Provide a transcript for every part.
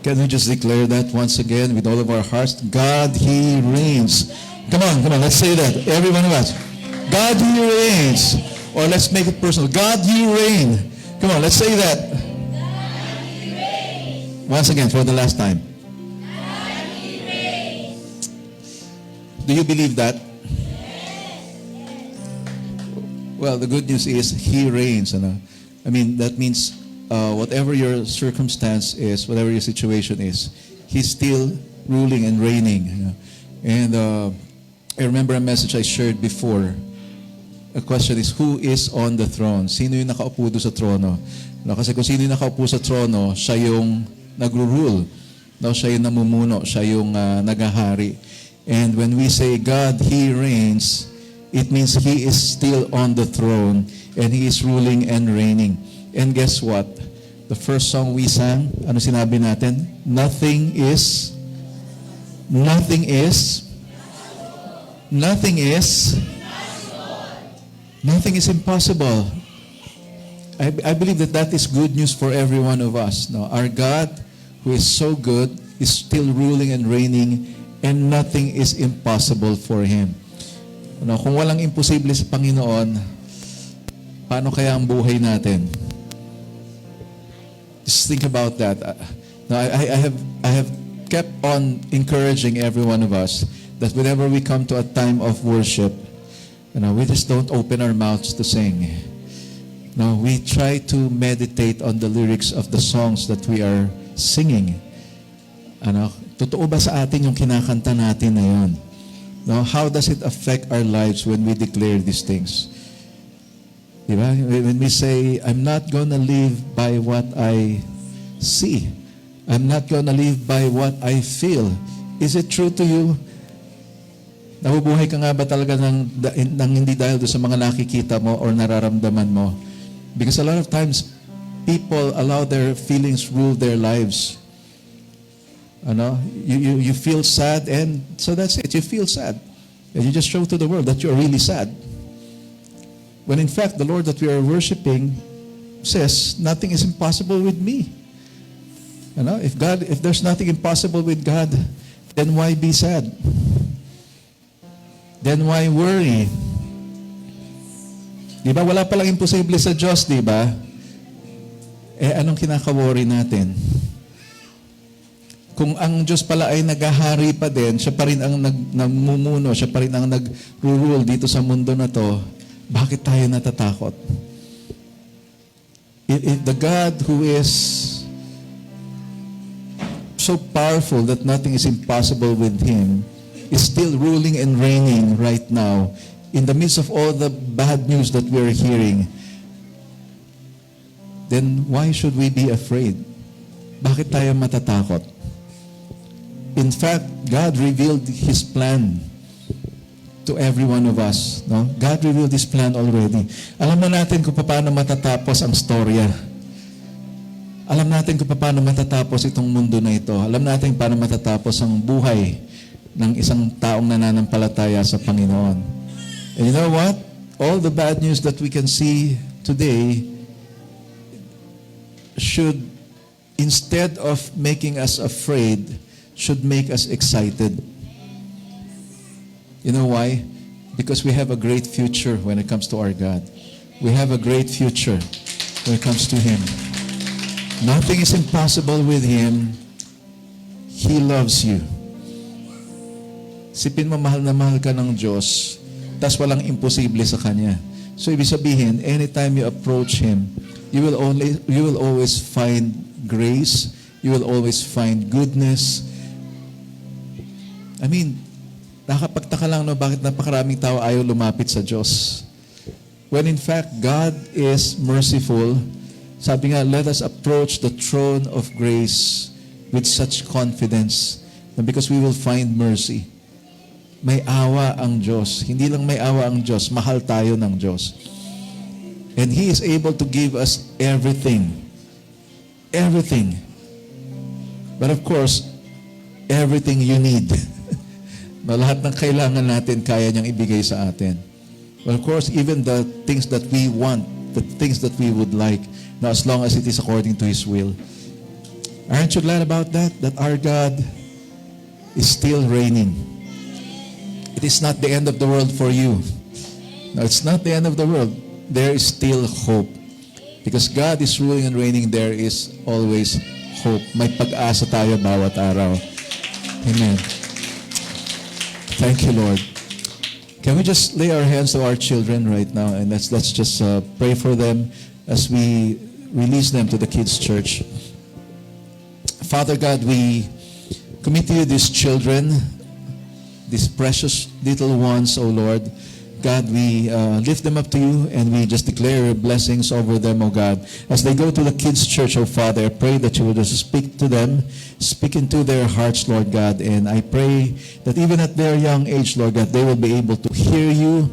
Can we just declare that once again with all of our hearts? God, He reigns. Come on, let's say that. Every one of us. God, He reigns. Or let's make it personal. God, You reign. Come on, let's say that. God, He reigns. Once again, for the last time. God, He reigns. Do you believe that? Yes. Well, the good news is He reigns. I mean, that means whatever your circumstance is, whatever your situation is, He's still ruling and reigning. And I remember a message I shared before. The question is, who is on the throne? Sino yung nakaupo doon sa trono? Kasi kung sino yung nakaupo sa trono, siya yung nagro-rule. Siya yung namumuno, siya yung nagahari. And when we say God, He reigns, it means He is still on the throne and He is ruling and reigning. And guess what? The first song we sang, ano sinabi natin? Nothing is impossible. I believe that is good news for every one of us. No? Our God, who is so good, is still ruling and reigning, and nothing is impossible for Him. Kung walang imposible sa Panginoon, paano kaya ang buhay natin? Just think about that. I have kept on encouraging every one of us that whenever we come to a time of worship, we just don't open our mouths to sing. No, we try to meditate on the lyrics of the songs that we are singing. Totoo ba sa atin yung kinakanta natin na yun? No, how does it affect our lives when we declare these things? Diba? When we say, I'm not gonna live by what I see. I'm not gonna live by what I feel. Is it true to you? Nabubuhay ka nga ba talaga ng hindi dahil doon sa mga nakikita mo or nararamdaman mo? Because a lot of times, people allow their feelings rule their lives. You feel sad, and so that's it. You feel sad. And you just show to the world that you're really sad. When in fact, the Lord that we are worshiping says, nothing is impossible with me. If there's nothing impossible with God, then why be sad? Then why worry? Diba? Wala palang imposible sa Diyos, diba? Anong kinaka-worry natin? Kung ang Diyos pala ay naghahari pa din, siya pa rin ang nagmumuno, siya pa rin ang nag-rule dito sa mundo na to, bakit tayo natatakot? If the God who is so powerful that nothing is impossible with Him is still ruling and reigning right now in the midst of all the bad news that we are hearing, then why should we be afraid? Bakit tayo matatakot? In fact, God revealed His plan to every one of us. No? God revealed His plan already. Alam na natin kung paano matatapos ang storya. Alam natin kung paano matatapos itong mundo na ito. Alam natin paano matatapos ang buhay ng isang taong nananampalataya sa Panginoon. And you know what? All the bad news that we can see today should, instead of making us afraid, should make us excited. You know why? Because we have a great future when it comes to our God. We have a great future when it comes to Him. Nothing is impossible with Him. He loves you. Sipin mo, mahal na mahal ka ng Diyos, tas walang imposible sa Kanya. So, ibig sabihin, anytime you approach Him, you will always find grace, you will always find goodness. I mean, nakapagtaka lang, no, bakit napakaraming tao ayaw lumapit sa Diyos. When in fact, God is merciful. Sabi nga, let us approach the throne of grace with such confidence, because we will find mercy. May awa ang Diyos. Hindi lang may awa ang Diyos, mahal tayo ng Diyos. And He is able to give us everything. Everything. But of course, everything you need. Lahat ng kailangan natin, kaya niyang ibigay sa atin. But of course, even the things that we want, the things that we would like, now as long as it is according to His will. Aren't you glad about that? That our God is still reigning. It is not the end of the world for you. No, it's not the end of the world. There is still hope. Because God is ruling and reigning, there is always hope. May pag-asa tayo bawat araw. Amen. Thank you, Lord. Can we just lay our hands to our children right now, and let's just pray for them as we release them to the kids' church. Father God, we commit to you these children, these precious little ones, O Lord. God, we lift them up to you, and we just declare your blessings over them, O God. As they go to the kids' church, O Father, I pray that you will just speak to them, speak into their hearts, Lord God. And I pray that even at their young age, Lord God, they will be able to hear you,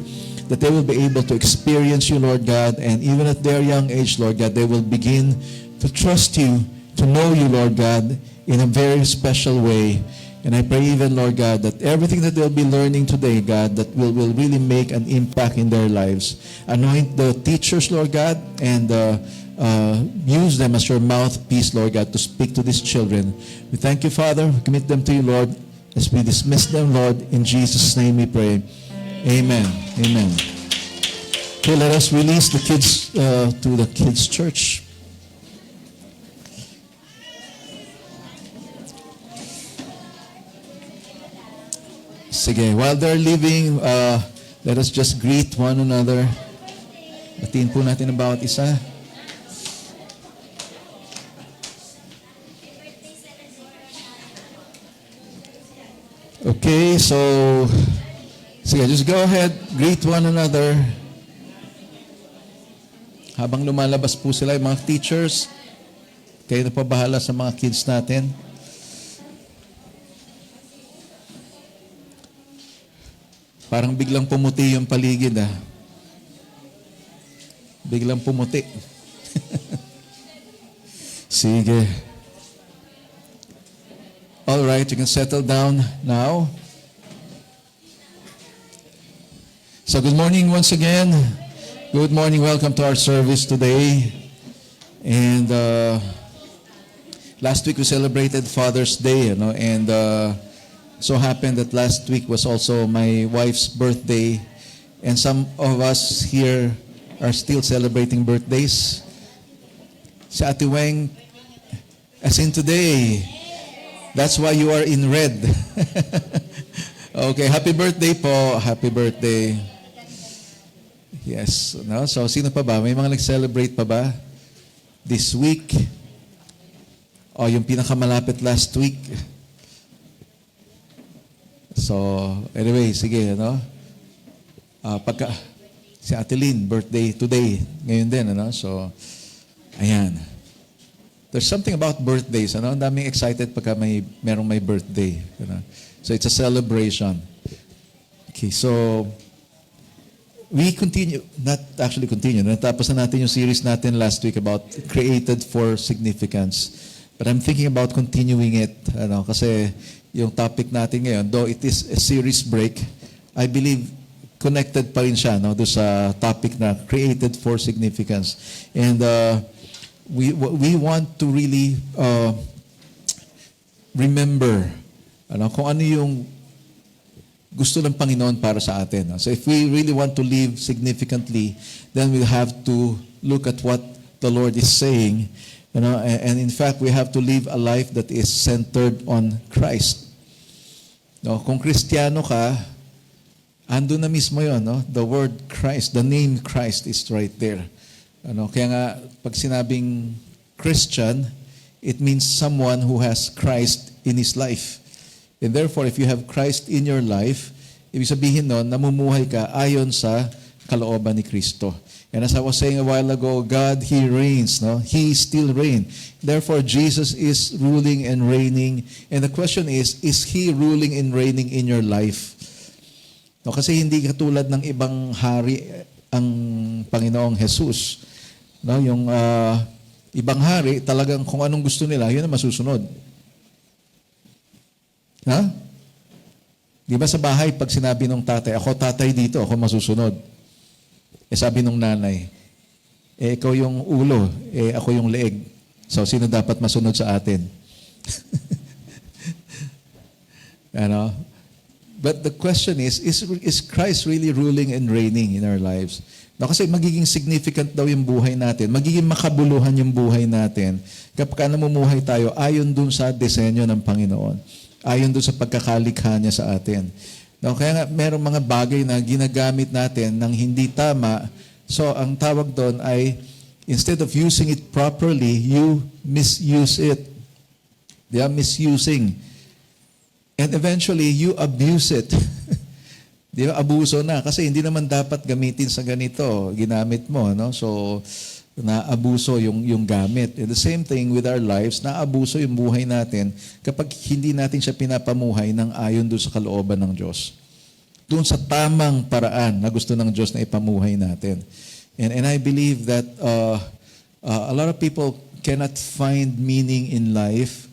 that they will be able to experience you, Lord God. And even at their young age, Lord God, they will begin to trust you, to know you, Lord God, in a very special way. And I pray even, Lord God, that everything that they'll be learning today, God, that will really make an impact in their lives. Anoint the teachers, Lord God, and use them as your mouthpiece, Lord God, to speak to these children. We thank you, Father. We commit them to you, Lord, as we dismiss them, Lord. In Jesus' name we pray. Amen. Amen. Okay, let us release the kids to the kids' church. Sige, while they're leaving, let us just greet one another. Batiin po natin ang bawat isa. Okay, so, sige, just go ahead, greet one another. Habang lumalabas po sila, yung mga teachers, kayo na pa bahala sa mga kids natin. Parang biglang pumuti yung paligid, ah. Biglang pumuti. Sige. All right, you can settle down now. So good morning once again. Good morning. Welcome to our service today. And last week we celebrated Father's Day, and so happened that last week was also my wife's birthday, and some of us here are still celebrating birthdays. Si Ate Weng, as in today, that's why you are in red. Okay, happy birthday po. Happy birthday. Yes. No? So sino pa ba? May mga nag-celebrate pa ba this week? O yung pinakamalapit last week? So, anyway, sige, pagka, si Ate Lynn, birthday today, ngayon din, so, ayan. There's something about birthdays, Ang daming excited pagka merong may birthday, So, it's a celebration. Okay, so, we continue, not actually continue, natapos na natin yung series natin last week about created for significance. But I'm thinking about continuing it, kasi yung topic natin ngayon, though it is a series break, I believe connected pa rin siya doon sa topic na created for significance. And we want to really remember kung ano yung gusto ng Panginoon para sa atin. So if we really want to live significantly, then we have to look at what the Lord is saying. And in fact, we have to live a life that is centered on Christ. Kung Kristiyano ka, ando na mismo yun, The word Christ, the name Christ is right there. Kaya nga, pag sinabing Christian, it means someone who has Christ in his life. And therefore, if you have Christ in your life, ibig sabihin nun, namumuhay ka ayon sa kalooban ni Kristo. And as I was saying a while ago, God, He reigns, He still reigns. Therefore, Jesus is ruling and reigning. And the question is He ruling and reigning in your life? Kasi hindi katulad ng ibang hari ang Panginoong Jesus. Yung ibang hari, talagang kung anong gusto nila, yun ang masusunod. Ha? Di ba sa bahay, pag sinabi ng tatay, ako tatay dito, ako masusunod. Sabi nung nanay, ikaw yung ulo, ako yung leeg. So, sino dapat masunod sa atin? Ano? But the question is Christ really ruling and reigning in our lives? No, kasi magiging significant daw yung buhay natin. Magiging makabuluhan yung buhay natin kapag namumuhay tayo ayon dun sa disenyo ng Panginoon. Ayon dun sa pagkakalikha niya sa atin. No, kaya nga merong mga bagay na ginagamit natin ng hindi tama. So ang tawag doon ay instead of using it properly, you misuse it. They are misusing. And eventually, you abuse it. Di ba? Abuso na. Kasi hindi naman dapat gamitin sa ganito. Ginamit mo, no? So, naabuso yung gamit. And the same thing with our lives, naabuso yung buhay natin kapag hindi natin siya pinapamuhay ng ayon doon sa kalooban ng Diyos. Doon sa tamang paraan na gusto ng Diyos na ipamuhay natin. And I believe that a lot of people cannot find meaning in life,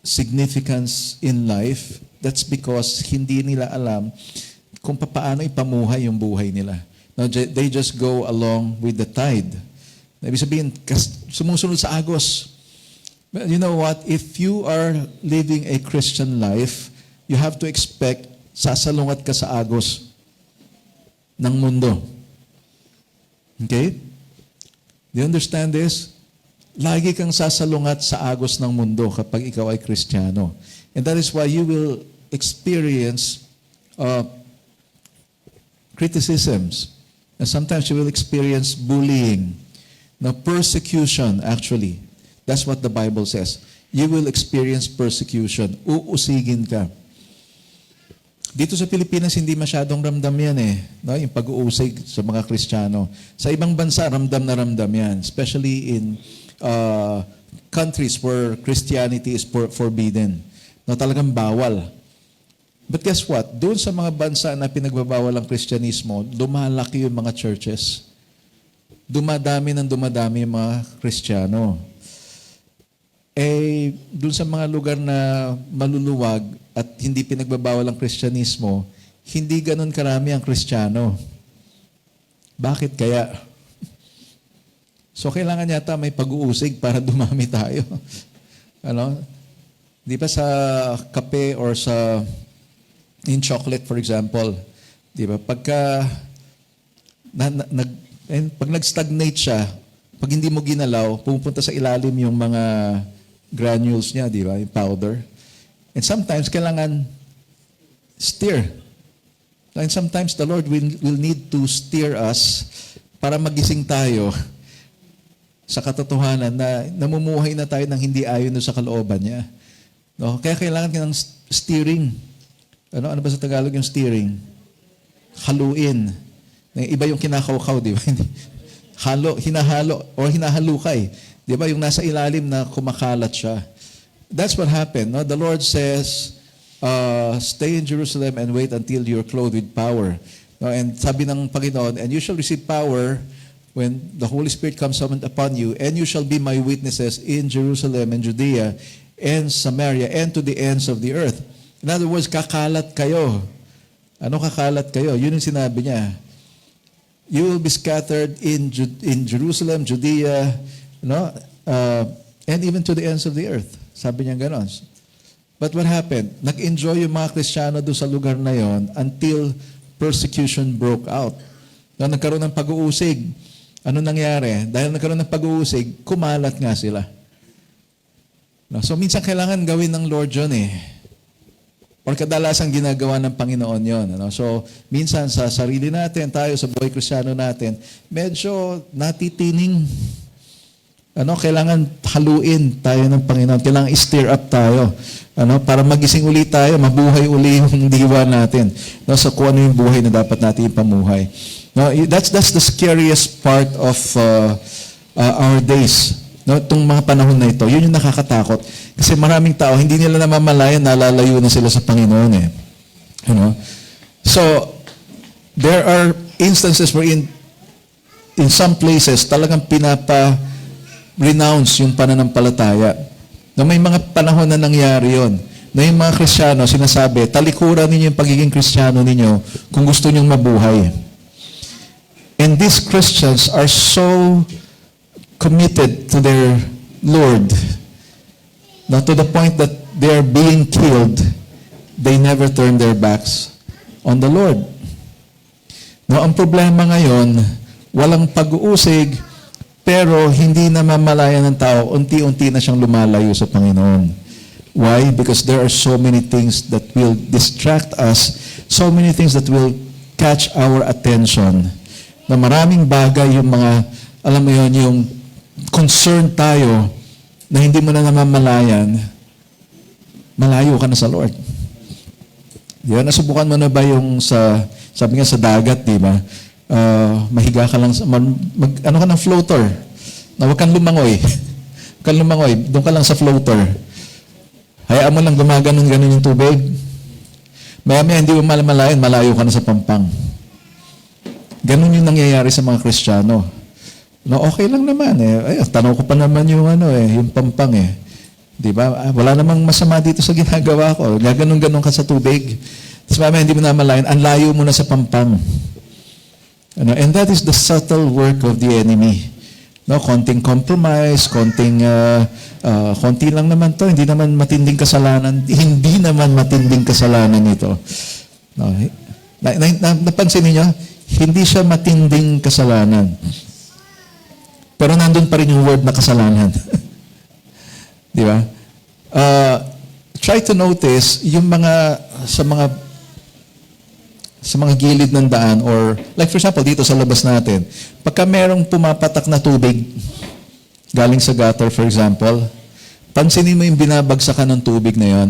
significance in life. That's because hindi nila alam kung paano ipamuhay yung buhay nila. No, they just go along with the tide. Ibig sabihin, sumusunod sa agos. But you know what? If you are living a Christian life, you have to expect sasalungat ka sa agos ng mundo. Okay? Do you understand this? Lagi kang sasalungat sa agos ng mundo kapag ikaw ay Kristiyano. And that is why you will experience criticisms. And sometimes you will experience bullying. Now, persecution, actually. That's what the Bible says. You will experience persecution. Uusigin ka. Dito sa Pilipinas, hindi masyadong ramdam yan eh. No? Yung pag-uusig sa mga Kristiyano. Sa ibang bansa, ramdam na ramdam yan. Especially in countries where Christianity is forbidden. No, talagang bawal. But guess what? Doon sa mga bansa na pinagbabawal ang Kristyanismo, lumalaki yung mga churches. Dumadami yung mga Kristiyano. Eh, doon sa mga lugar na maluluwag at hindi pinagbabawal ang Kristyanismo, hindi ganun karami ang Kristiyano. Bakit kaya? So, kailangan yata may pag-uusig para dumami tayo. Ano? Di ba sa kape or in chocolate, for example, di ba, pagka pag nag-stagnate siya, pag hindi mo ginalaw, pupunta sa ilalim yung mga granules niya, di ba, yung powder. And sometimes, kailangan stir. And sometimes, the Lord will need to steer us para magising tayo sa katotohanan na namumuhay na tayo ng hindi ayon sa kalooban niya. No? Kaya kailangan ka ng steering. Ano ba sa Tagalog yung steering? Haluin. Iba yung kinakawkaw, di ba? Hinahalo, or hinahalukay. Di ba? Yung nasa ilalim na kumakalat siya. That's what happened. No? The Lord says, stay in Jerusalem and wait until you're clothed with power. No? And sabi ng Panginoon, and you shall receive power when the Holy Spirit comes upon you, and you shall be my witnesses in Jerusalem and Judea and Samaria and to the ends of the earth. In other words, kakalat kayo. Ano kakalat kayo? Yun yung sinabi niya. You will be scattered in Jerusalem, Judea, and even to the ends of the earth. Sabi niya ganon. But what happened? Nag-enjoy yung mga Kristiyano doon sa lugar na yon until persecution broke out. Nagkaroon ng pag-uusig. Ano nangyari? Dahil nagkaroon ng pag-uusig, kumalat nga sila. So minsan kailangan gawin ng Lord yun eh. Or kadalasan ginagawa ng Panginoon yun. So minsan sa sarili natin, tayo sa buhay Kristiyano natin, medyo natitining. Kailangan haluin tayo ng Panginoon. Kailangan i-stir up tayo. Para magising uli tayo, mabuhay uli yung diwa natin. So kung ano yung buhay na dapat natin ipamuhay. No, that's the scariest part of our days. No, itong mga panahon na ito, yun yung nakakatakot. Kasi maraming tao, hindi nila namamalayan, nalalayo na sila sa Panginoon eh. So, there are instances where in some places, talagang pinapa-renounce yung pananampalataya. No, may mga panahon na nangyari yun. Na yung mga Kristiyano, sinasabi, talikuran ninyo yung pagiging Kristiyano ninyo kung gusto nyong mabuhay. And these Christians are so committed to their Lord Now, to the point that they are being killed, they never turn their backs on the Lord. Now, ang problema ngayon, walang pag-uusig, pero hindi na mamalayan ng tao, unti-unti na siyang lumalayo sa Panginoon. Why? Because there are so many things that will distract us, so many things that will catch our attention. Na maraming bagay yung mga, alam mo yun, yung concern tayo na hindi mo na namamalayan, malayo ka na sa Lord. Yan, nasubukan mo na ba yung sabi nga sa dagat, di ba? Mahiga ka lang, ano ka ng floater, na huwag kang lumangoy. Huwag kang lumangoy, doon ka lang sa floater. Hayaan mo lang gumaganon-ganon yung tubig. Maya-maya hindi mo malayan, malayo ka na sa pampang. Ganun yung nangyayari sa mga Kristiyano. No, okay lang naman eh. Ay, tanaw ko pa naman yung yung pampang eh. 'Di ba? Wala namang masama dito sa ginagawa ko. Gaganon-ganon ka sa tubig. Tapos mamaya hindi mo na malayan, ang layo mo na sa pampang. And that is the subtle work of the enemy. No, konting compromise, konti lang naman 'to, hindi naman matinding kasalanan, hindi naman matinding kasalanan ito. No, napansin niyo, hindi siya matinding kasalanan. Pero nandun pa rin yung word na kasalanan. Di ba? Try to notice yung sa mga gilid ng daan, or like for example dito sa labas natin, pagka merong pumapatak na tubig galing sa gutter for example, pansinin mo yung binabagsakan ng tubig na yon.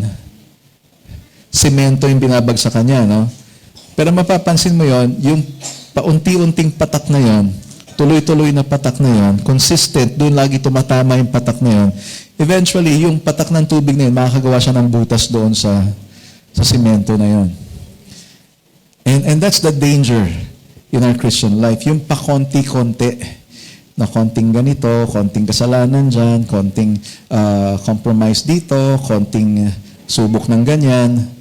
Semento yung binabagsakan niya, no? Pero mapapansin mo yon, yung paunti-unting patak na yon, tuloy-tuloy na patak na yon, consistent, doon lagi tumatama yung patak na yon. Eventually, yung patak ng tubig na yun, makakagawa siya ng butas doon sa semento na yon. And that's the danger in our Christian life. Yung pakonti-konti, na konting ganito, konting kasalanan dyan, konting compromise dito, konting subok ng ganyan.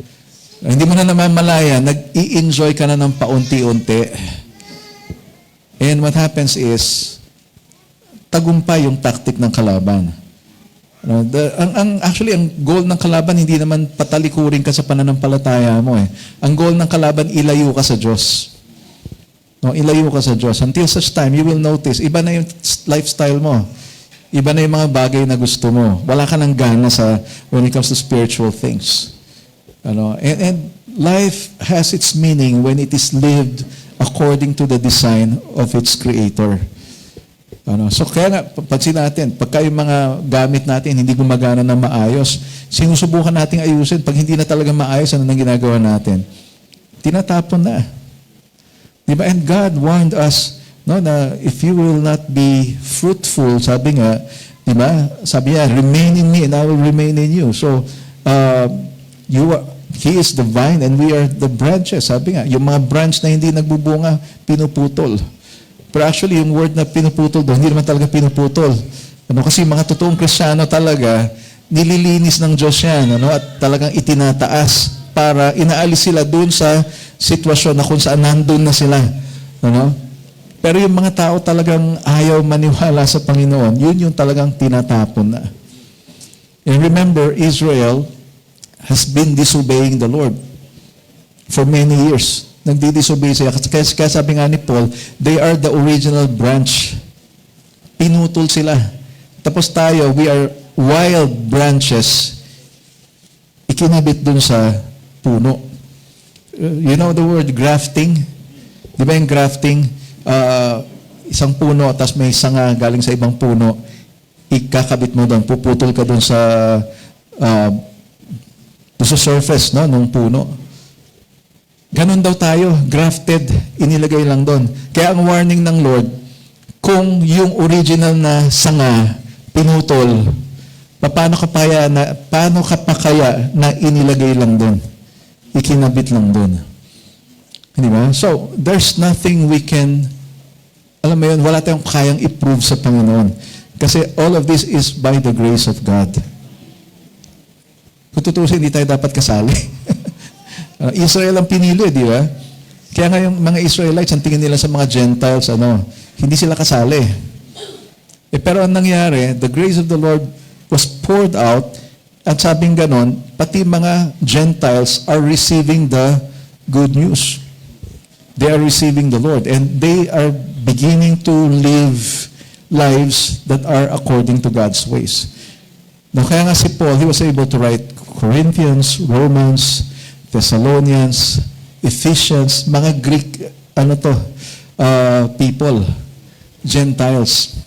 Hindi mo na namamalayan, nag-i-enjoy ka na ng paunti-unti. And what happens is, tagumpay yung tactic ng kalaban. Actually, ang goal ng kalaban, hindi naman patalikurin ka sa pananampalataya mo eh. Ang goal ng kalaban, ilayo ka sa Diyos. No, ilayo ka sa Diyos. Until such time, you will notice, iba na yung lifestyle mo. Iba na yung mga bagay na gusto mo. Wala ka ng gana when it comes to spiritual things. And life has its meaning when it is lived according to the design of its Creator. So kaya nga, pansin natin, pagka yung mga gamit natin hindi gumagana ng maayos, sinusubukan nating ayusin. Pag hindi na talaga maayos, ano nang ginagawa natin? Tinatapon na. Diba? And God warned us, na if you will not be fruitful, sabi nga, diba? Sabi niya, remain in me and I will remain in you. So, He is the vine and we are the branches. Sabi nga, yung mga branch na hindi nagbubunga, pinuputol. Pero actually, yung word na pinuputol doon, hindi naman talaga pinuputol. Kasi mga totoong Kristiyano talaga, nililinis ng Diyos yan, at talagang itinataas para inaalis sila doon sa sitwasyon na kung saan nandun na sila. Pero yung mga tao talagang ayaw maniwala sa Panginoon, yun yung talagang tinatapon na. And remember, Israel has been disobeying the Lord for many years. Nagdi-disobey siya. Kaya sabi nga ni Paul, they are the original branch. Pinutol sila. Tapos tayo, we are wild branches. Ikinabit dun sa puno. You know the word grafting? Di ba yung grafting? Isang puno, tapos may sanga galing sa ibang puno. Ikakabit mo doon. Puputol ka dun sa surface nung puno. Ganon daw tayo, grafted, inilagay lang doon. Kaya ang warning ng Lord, kung yung original na sanga pinutol, paano ka pa kaya na inilagay lang doon? Ikinabit lang doon. Di ba? So, there's nothing we can, alam mo yun, wala tayong kayang i-prove sa Panginoon. Kasi all of this is by the grace of God. Kung tutusin, hindi tayo dapat kasali. Israel ang pinili, di ba? Kaya nga yung mga Israelites, ang tingin nila sa mga Gentiles, hindi sila kasali. Pero ang nangyari, the grace of the Lord was poured out, At sabing ganon, pati mga Gentiles are receiving the good news. They are receiving the Lord. And they are beginning to live lives that are according to God's ways. Now, kaya nga si Paul, he was able to write Corinthians, Romans, Thessalonians, Ephesians, mga Greek, people, Gentiles.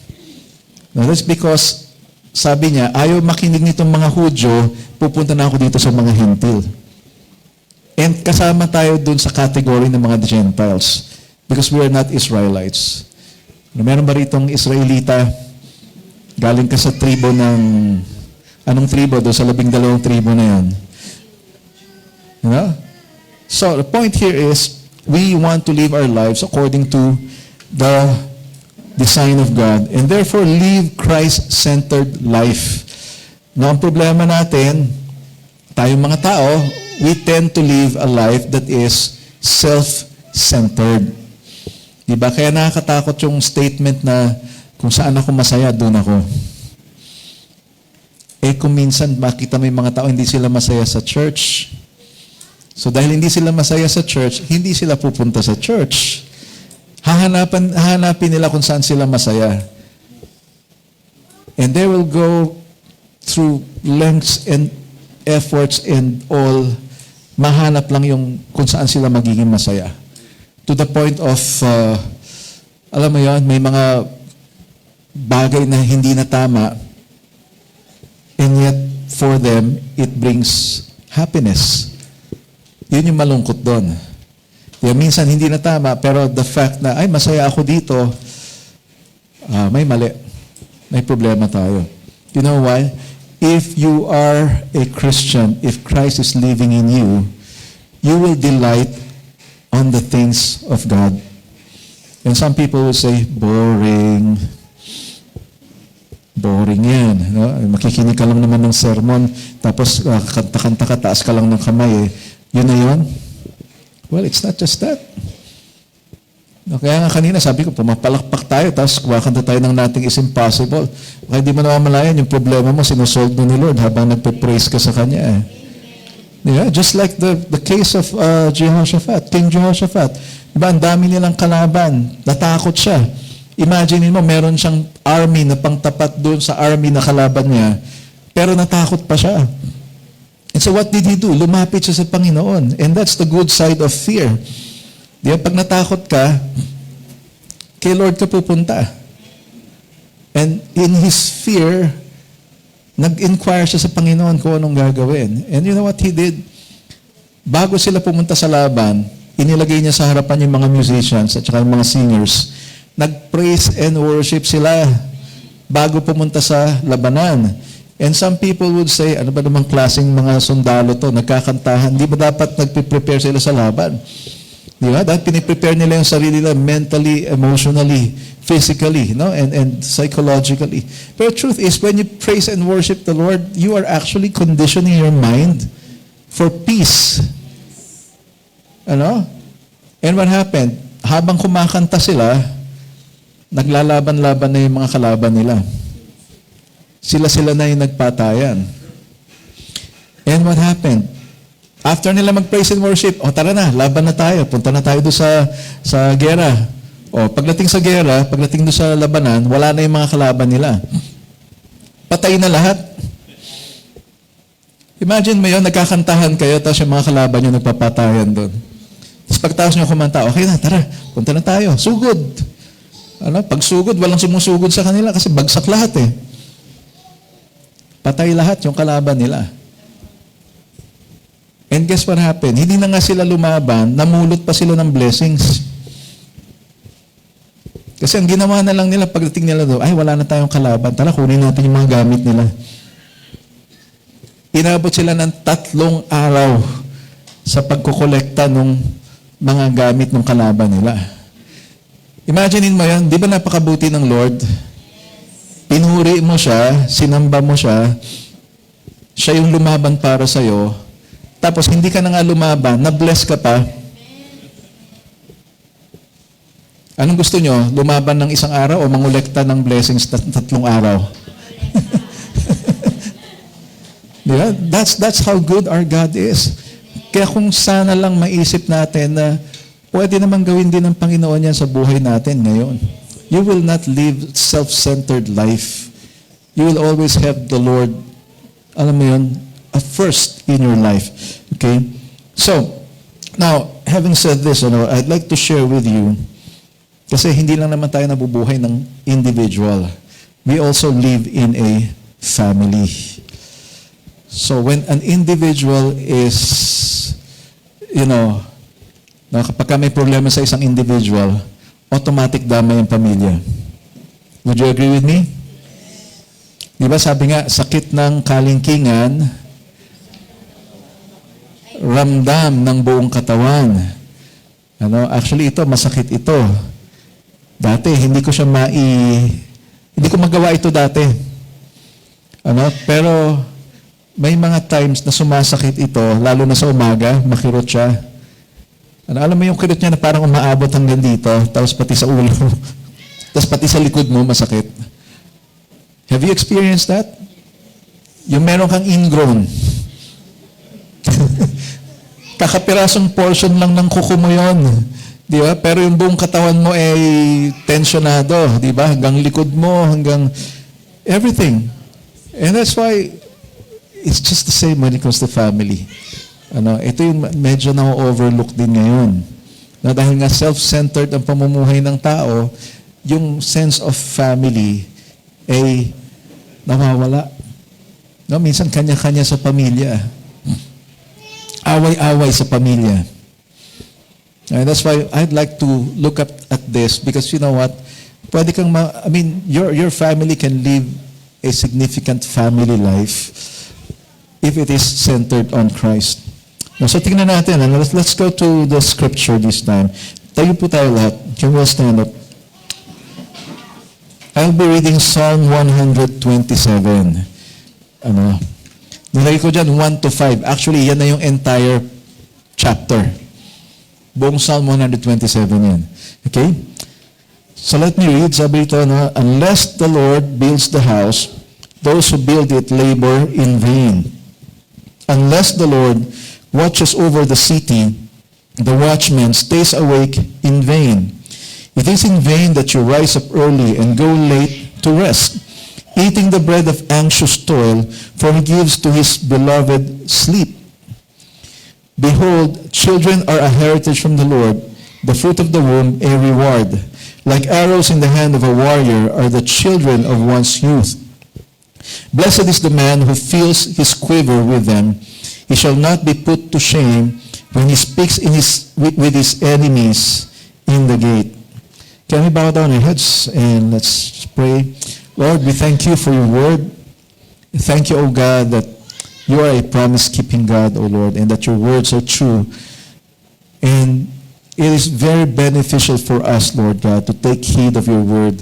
Now, that's because, sabi niya, ayaw makinig nitong mga Hudyo, pupunta na ako dito sa mga Hentil. And kasama tayo dun sa category ng mga Gentiles because we are not Israelites. Meron ba ritong Israelita, galing ka sa tribo ng, anong tribo doon sa 12 tribo na yan? You know? So the point here is, we want to live our lives according to the design of God and therefore live Christ-centered life. Now, ang problema natin, tayong mga tao, we tend to live a life that is self-centered. Diba? Kaya nakakatakot yung statement na kung saan ako masaya, doon ako. Kung minsan makita mo yung mga tao, hindi sila masaya sa church. So dahil hindi sila masaya sa church, hindi sila pupunta sa church. Hahanapin nila kung saan sila masaya. And they will go through lengths and efforts and all, mahanap lang yung kung saan sila magiging masaya. To the point of, alam mo yun, may mga bagay na hindi na tama, and yet, for them, it brings happiness. Yun yung malungkot doon. Kaya minsan hindi na tama, pero the fact na, ay, masaya ako dito, may mali. May problema tayo. You know why? If you are a Christian, if Christ is living in you, you will delight on the things of God. And some people will say, boring. Boring yan. No? Makikinig ka lang naman ng sermon, tapos kanta-kanta ka, taas ka lang ng kamay. Yun na yun? Well, it's not just that. No, kaya nga kanina, sabi ko, pumapalakpak tayo, tapos kumakanta tayo ng Nothing is Impossible. Kaya di mo namamalayan, yung problema mo, sinusolve mo ni Lord habang nagpe-praise ka sa Kanya. Yeah, just like the case of Jehoshaphat, King Jehoshaphat. Diba, ang dami nilang kalaban, natakot siya. Imagine mo, meron siyang army na pangtapat doon sa army na kalaban niya, pero natakot pa siya. And so what did he do? Lumapit siya sa Panginoon. And that's the good side of fear. Di ba, pag natakot ka, kay Lord ka pupunta. And in his fear, nag-inquire siya sa Panginoon kung anong gagawin. And you know what he did? Bago sila pumunta sa laban, inilagay niya sa harapan yung mga musicians at saka yung mga singers. Nag-praise and worship sila bago pumunta sa labanan. And some people would say, ano ba namang klaseng mga sundalo to, nagkakantahan, di ba dapat nagpe-prepare sila sa laban? Di ba? Dahil piniprepare nila yung sarili nila mentally, emotionally, physically, no? and psychologically. But the truth is, when you praise and worship the Lord, you are actually conditioning your mind for peace. Ano? And what happened? Habang kumakanta sila, naglalaban-laban na yung mga kalaban nila. Sila na yung nagpatayan. And what happened? After nila mag-praise and worship, tara na, laban na tayo. Punta na tayo doon sa gera. Pagdating sa gera, pagdating doon sa labanan, wala na yung mga kalaban nila. Patay na lahat. Imagine mo yun, nagkakantahan kayo, tapos yung mga kalaban nyo nagpapatayan doon. Tapos pagtapos nyo kumanta, okay na, tara, punta na tayo. Sugod. Pag sugod, walang sumusugod sa kanila kasi bagsak lahat eh. Patay lahat yung kalaban nila. And guess what happened? Hindi na nga sila lumaban, namulot pa sila ng blessings. Kasi ang ginawa na lang nila, pagdating nila doon, ay wala na tayong kalaban, tara kunin natin yung mga gamit nila. Inabot sila ng 3 araw sa pagkukolekta ng mga gamit ng kalaban nila. Imaginein mo yan, di ba napakabuti ng Lord? Pinuri mo siya, sinamba mo siya, siya yung lumaban para sa'yo, tapos hindi ka na nga lumaban, na-bless ka pa. Anong gusto nyo? Lumaban ng 1 araw o mangolekta ng blessings 3 araw? Di ba? That's how good our God is. Kaya kung sana lang maisip natin na pwede naman gawin din ng Panginoon yan sa buhay natin ngayon. You will not live self-centered life. You will always have the Lord, alam mo yun, a first in your life. Okay? So, now, having said this, I'd like to share with you, kasi hindi lang naman tayo nabubuhay ng individual. We also live in a family. So when an individual is, kapag may problema sa isang individual, automatic damay ang pamilya. Would you agree with me? Di ba sabi nga, sakit ng kalingkingan, ramdam ng buong katawan. Actually ito, masakit ito. Dati, hindi ko magawa ito dati. Pero, may mga times na sumasakit ito, lalo na sa umaga, makirot siya. Alam mo yung kirot niya na parang umaabot hanggang dito, tapos pati sa ulo, tapos pati sa likod mo, masakit. Have you experienced that? Yung meron kang ingrown. Kakapirasong portion lang ng kuko mo yun. Di ba? Pero yung buong katawan mo ay tensionado. Di ba? Hanggang likod mo, hanggang everything. And that's why it's just the same when it comes to family. Ito yung medyo na-overlook din ngayon. Dahil nga self-centered ang pamumuhay ng tao, yung sense of family ay nawawala. Minsan kanya-kanya sa pamilya. Away-away sa pamilya. And that's why I'd like to look at this because you know what? Pwede kang your family can live a significant family life if it is centered on Christ. So tingnan natin, let's go to the scripture this time. Tayo po tayo lahat. Can we stand up? I'll be reading Psalm 127. Nilagay ko dyan 1 to 5. Actually, yan na yung entire chapter. Buong Psalm 127 yan. Okay? So let me read. Sabi ito, unless the Lord builds the house, those who build it labor in vain. Unless the Lord watches over the city, the watchman stays awake in vain. It is in vain that you rise up early and go late to rest, eating the bread of anxious toil, for he gives to his beloved sleep. Behold, children are a heritage from the Lord, the fruit of the womb a reward. Like arrows in the hand of a warrior are the children of one's youth. Blessed is the man who fills his quiver with them. He shall not be put to shame when he speaks with his enemies in the gate. Can we bow down our heads and let's pray? Lord, we thank you for your word. Thank you, O God, that you are a promise-keeping God, O Lord, and that your words are true. And it is very beneficial for us, Lord God, to take heed of your word.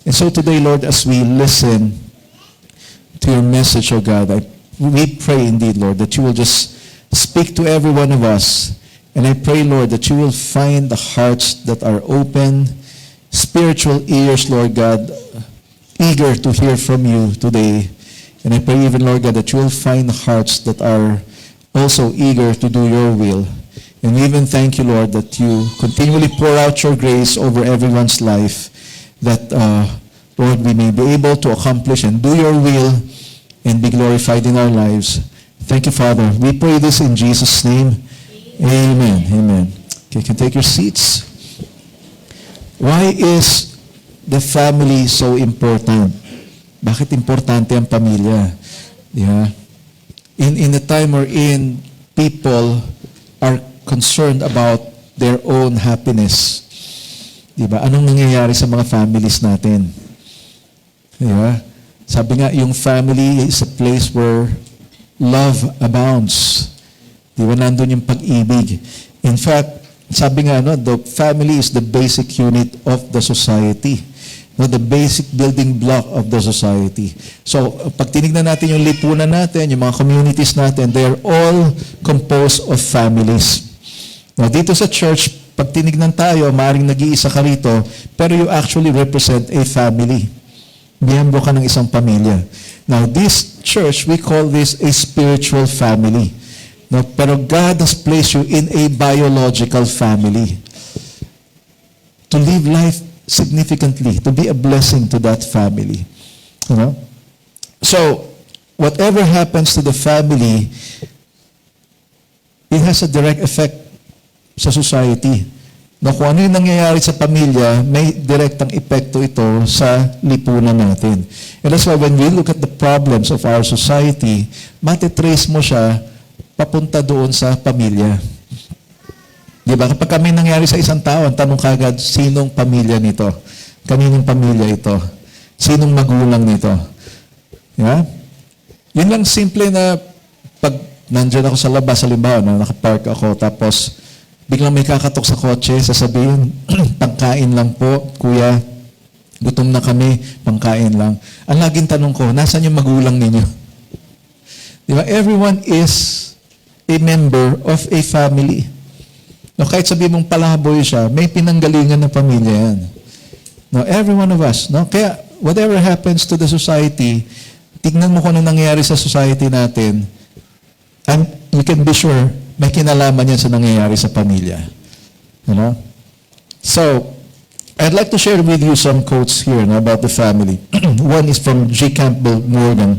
And so today, Lord, as we listen to your message, O God, we pray indeed, Lord, that you will just speak to every one of us. And I pray, Lord, that you will find the hearts that are open, spiritual ears, Lord God, eager to hear from you today. And I pray even, Lord God, that you will find hearts that are also eager to do your will. And we even thank you, Lord, that you continually pour out your grace over everyone's life, that, Lord, we may be able to accomplish and do your will and be glorified in our lives. Thank you, Father. We pray this in Jesus' name. Amen. Amen. Okay, you can take your seats. Why is the family so important? Bakit importante ang pamilya? Yeah. In the time we're in, people are concerned about their own happiness. Diba? Anong nangyayari sa mga families natin? Diba? Sabi nga, yung family is a place where love abounds. Diba? Nandun yung pag-ibig. In fact, sabi nga, the family is the basic unit of the society. The basic building block of the society. So, pag tinignan natin yung lipunan natin, yung mga communities natin, they are all composed of families. Now, dito sa church, pag tinignan tayo, maaaring nag-iisa ka rito, pero you actually represent a family. Miyembro ka ng isang pamilya. Now, this church, we call this a spiritual family. No, pero God has placed you in a biological family. To live life significantly, to be a blessing to that family. You know? So, whatever happens to the family, it has a direct effect sa society. No, kung ano yung nangyayari sa pamilya, may direktang epekto ito sa lipunan natin. And that's why when we look at the problems of our society, matitrace mo siya papunta doon sa pamilya. Di ba? Kapag kami nangyari sa isang tao, ang tanong kagad, sinong pamilya nito? Kaninong pamilya ito? Sinong magulang nito? Yeah? Yun lang simple na pag nandyan ako sa labas, halimbawa, na nakapark ako, tapos biglang may kakatok sa kotse, sasabihin, pangkain lang po, kuya, gutom na kami, pangkain lang. Ang laging tanong ko, nasan yung magulang ninyo? Di ba? Everyone is a member of a family. No, kahit sabi mong palaboy siya, may pinanggalingan ng pamilya yan. No, every one of us. No? Kaya, whatever happens to the society, tignan mo kung ano nangyayari sa society natin, and you can be sure, may kinalaman yan sa nangyayari sa pamilya. You know? So, I'd like to share with you some quotes here no, about the family. One is from G. Campbell Morgan.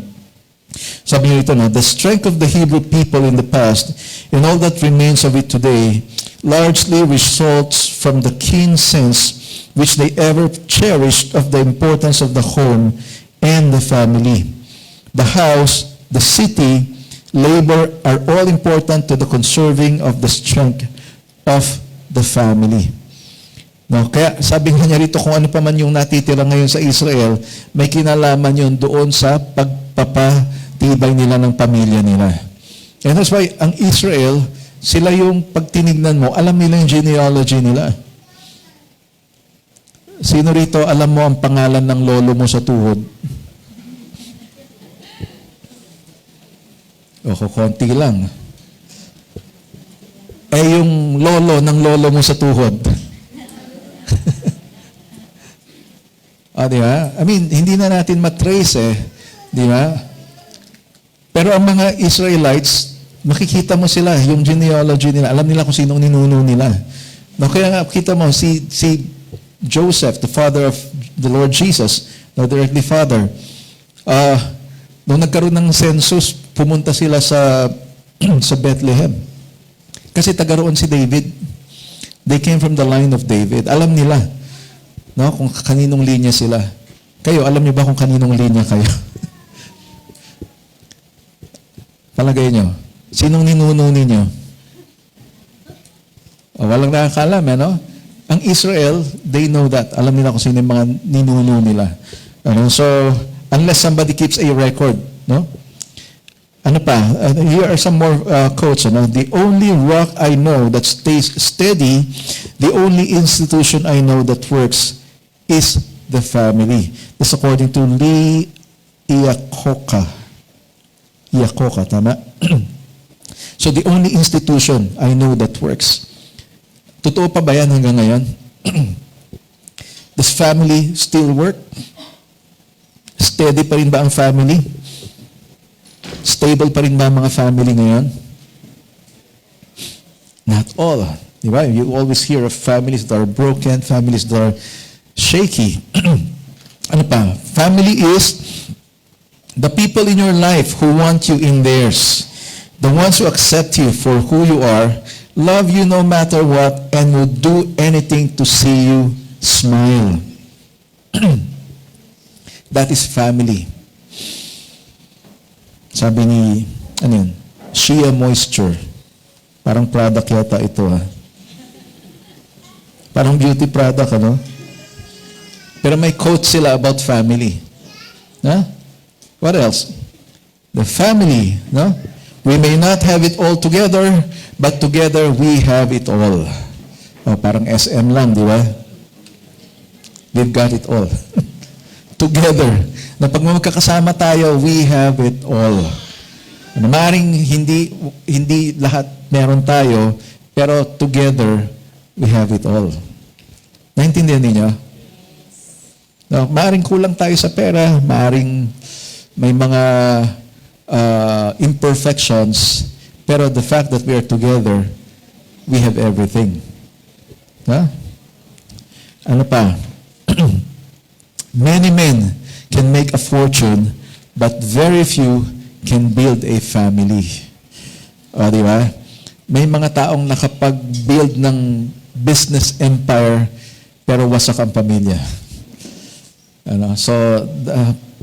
Sabi niyo ito, no, the strength of the Hebrew people in the past and all that remains of it today largely results from the keen sense which they ever cherished of the importance of the home and the family. The house, the city, labor are all important to the conserving of the strength of the family. No, kaya sabi nga niya rito, kung ano pa man yung natitira ngayon sa Israel, may kinalaman yun doon sa pagpapatibay nila ng pamilya nila. And that's why ang Israel, sila yung pag tinignan mo, alam nila yung genealogy nila. Sino rito alam mo ang pangalan ng lolo mo sa tuhod? O, konti lang. Eh, yung lolo ng lolo mo sa tuhod. Di ba? I mean, hindi na natin matrace di ba? Pero ang mga Israelites, makikita mo sila, yung genealogy nila, alam nila kung sinong ninuno nila. No, kaya nga, kita mo, si Joseph, the father of the Lord Jesus, the earthly father, nung nagkaroon ng census, pumunta sila sa sa Bethlehem. Kasi taga roon si David. They came from the line of David. Alam nila, no, kung kaninong linya sila. Kayo, alam niyo ba kung kaninong linya kayo? Palagay niyo, sinong ninuno ninyo? Walang nakakalam, no? Ang Israel, they know that. Alam nila kung sino yung mga ninuno nila. So, unless somebody keeps a record, no? Ano pa? Here are some more quotes. The only rock I know that stays steady, the only institution I know that works is the family. This according to Lee Iacocca. Iacocca, tama? So the only institution I know that works. Totoo pa ba yan hanggang ngayon? Does family still work? Steady pa rin ba ang family? Stable pa rin ba ang mga family ngayon? Not all. Diba? You always hear of families that are broken, families that are shaky. Ano pa? Family is the people in your life who want you in theirs. The ones who accept you for who you are, love you no matter what, and will do anything to see you smile. That is family. Sabi ni, ano yun? Shea Moisture. Parang product yata ito, ha? Parang beauty product, ano? Pero may quote sila about family. Huh? What else? The family, no? We may not have it all together, but together we have it all. Parang SM lang, di ba? We've got it all. Together. Na pag magkakasama tayo, we have it all. Maaaring hindi lahat meron tayo, pero together, we have it all. Naintindihan niyo? No, maaring kulang tayo sa pera, maaring may mga imperfections, pero the fact that we are together, we have everything. Ha? Ano pa? Many men can make a fortune, but very few can build a family. O, di ba? May mga taong nakapag-build ng business empire, pero wasak ang pamilya. Ano? So,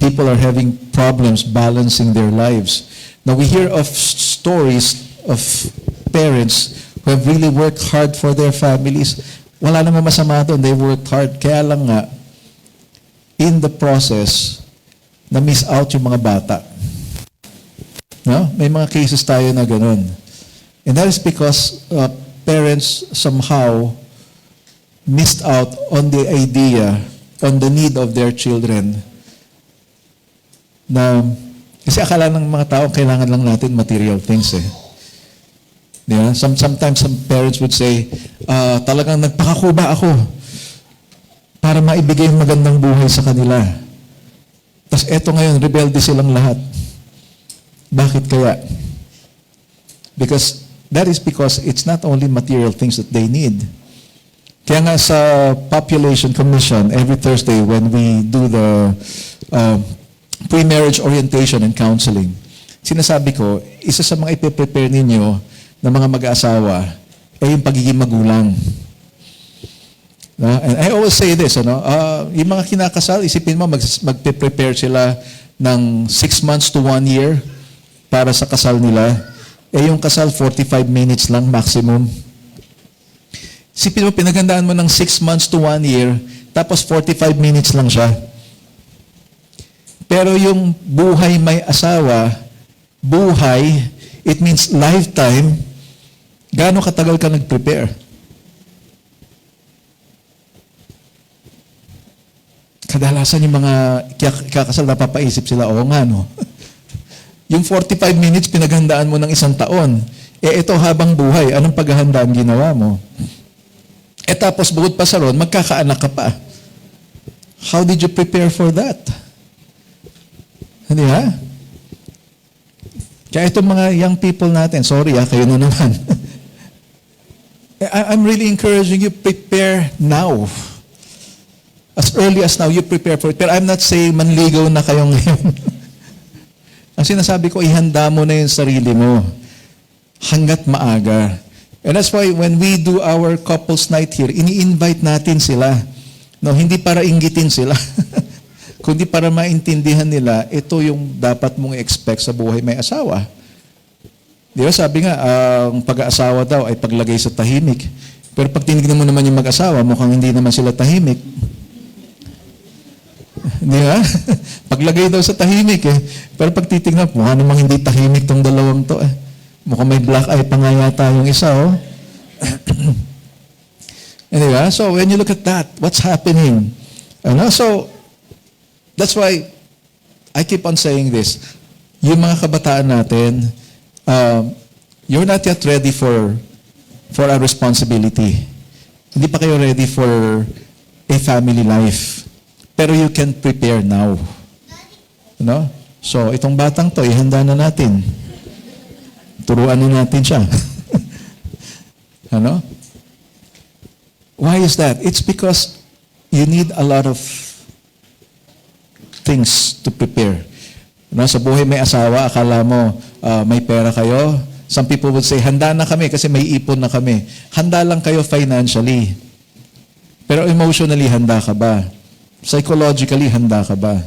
people are having problems balancing their lives. Now, we hear of stories of parents who have really worked hard for their families. Wala namang masama doon. They worked hard. Kaya lang nga, in the process, na-miss out yung mga bata. No? May mga cases tayo na ganun. And that is because parents somehow missed out on the idea, on the need of their children. Na, kasi akala ng mga tao, kailangan lang natin material things eh. Yeah? Sometimes some parents would say, talagang nagpakakuba ako para maibigay magandang buhay sa kanila. Tapos eto ngayon, rebelde silang lahat. Bakit kaya? That is because it's not only material things that they need. Kaya nga sa Population Commission, every Thursday when we do the pre-marriage orientation and counseling, sinasabi ko, isa sa mga ipe-prepare ninyo ng mga mag-aasawa ay yung pagiging magulang. And I always say this, yung mga kinakasal, isipin mo, magpe-prepare sila ng 6 months to 1 year para sa kasal nila. Yung kasal, 45 minutes lang maximum. Isipin mo, pinaghandaan mo ng 6 months to 1 year, tapos 45 minutes lang siya. Pero yung buhay may asawa, buhay, it means lifetime, gaano katagal ka nag-prepare? Kadalasan yung mga kakasal, napapaisip sila, oo nga, no? Yung 45 minutes, pinaghandaan mo ng 1 taon. Ito habang buhay, anong paghahandaan ginawa mo? Tapos bukod pa sa ron, magkakaanak ka pa. How did you prepare for that? Hindi ha? Kaya itong mga young people natin, sorry kayo na naman. I'm really encouraging you, prepare now. As early as now, you prepare for it. Pero I'm not saying manligaw na kayo ngayon. Ang sinasabi ko, ihanda mo na yung sarili mo hanggat maaga. And that's why when we do our couples night here, ini-invite natin sila. No, hindi para inggitin sila. Kundi para maintindihan nila, ito yung dapat mong expect sa buhay may asawa. Di ba, sabi nga, ang pag-aasawa daw ay paglagay sa tahimik. Pero pag tinignan mo naman yung mag-asawa, mukhang hindi naman sila tahimik. Di ba? Paglagay daw sa tahimik eh. Pero pag titignan, mukha namang hindi tahimik tong dalawang to eh. Mukhang may black eye pa nga yata yung isa, oh. Anyway, so when you look at that, what's happening? So, that's why I keep on saying this. Yung mga kabataan natin, you're not yet ready for a responsibility. Hindi pa kayo ready for a family life. Pero you can prepare now. So, itong batang to, ihanda na natin. Turuan na natin siya. Why is that? It's because you need a lot of things to prepare. Sa buhay may asawa, akala mo may pera kayo. Some people would say, handa na kami kasi may ipon na kami. Handa lang kayo financially. Pero emotionally, handa ka ba? Psychologically, handa ka ba?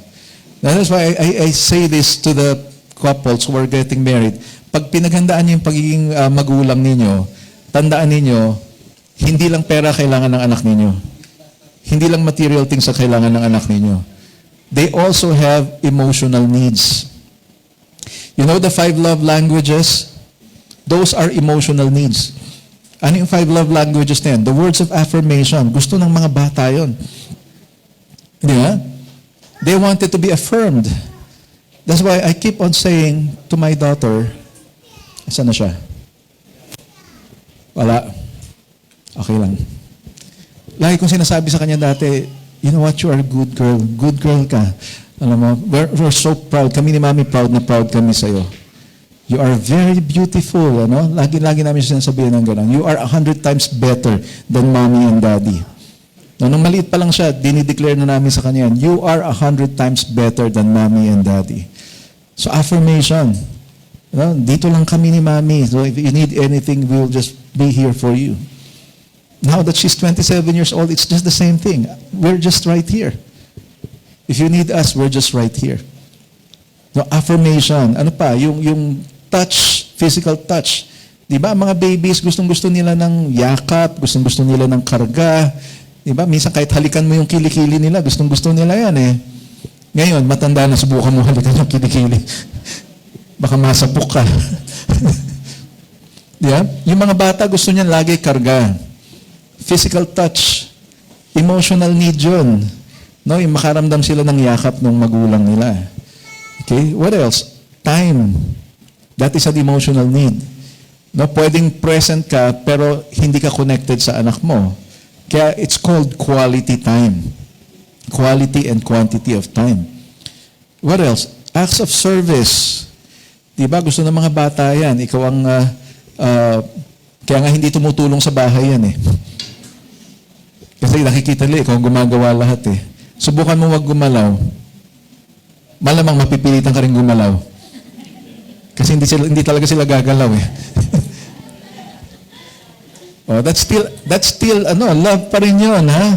That's why I say this to the couples who are getting married. Pag pinaghandaan niyo yung pagiging magulang ninyo, tandaan ninyo, hindi lang pera kailangan ng anak ninyo. Hindi lang material things ang kailangan ng anak ninyo. They also have emotional needs. You know the 5 love languages? Those are emotional needs. Ano yung 5 love languages na yan? The words of affirmation. Gusto ng mga bata yun. Di ba? They wanted to be affirmed. That's why I keep on saying to my daughter, saan na siya? Wala. Okay lang. Lagi kong sinasabi sa kanya dati, You know what? You are a good girl. Good girl ka. Alam mo, we're so proud. Kami ni Mami, proud na proud kami sa'yo. You are very beautiful. Ano? Lagi namin sinasabihin ng gano'n. You are 100 times better than Mommy and Daddy. No, nung maliit pa lang siya, dinideclare na namin sa kanya, you are 100 times better than Mommy and Daddy. So affirmation. No, dito lang kami ni Mami. So if you need anything, we'll just be here for you. Now that she's 27 years old, it's just the same thing. We're just right here. If you need us, we're just right here. No, affirmation. Ano pa? Yung touch, physical touch. Di ba? Mga babies, gustong-gusto nila ng yakap, gustong-gusto nila ng karga. Di ba? Minsan kahit halikan mo yung kilikili nila, gustong-gusto nila yan eh. Ngayon, matanda na, subukan mo halikan yung kilikili. Baka masapok ka. Yeah? Yung mga bata, gusto niyan lagi karga. Physical touch. Emotional need yun. No, yung makaramdam sila ng yakap ng magulang nila. Okay? What else? Time. That is an emotional need. No, pwedeng present ka, pero hindi ka connected sa anak mo. Kaya it's called quality time. Quality and quantity of time. What else? Acts of service. Diba? Gusto ng mga bata yan. Ikaw ang, kaya nga hindi tumutulong sa bahay yan eh. Kasi nakikita nila, ikaw ang gumagawa lahat eh. Subukan mo wag gumalaw. Malamang mapipilitan ka rin gumalaw. Kasi hindi talaga sila gagalaw eh. Oh, that's still love pa rin 'yon, ha?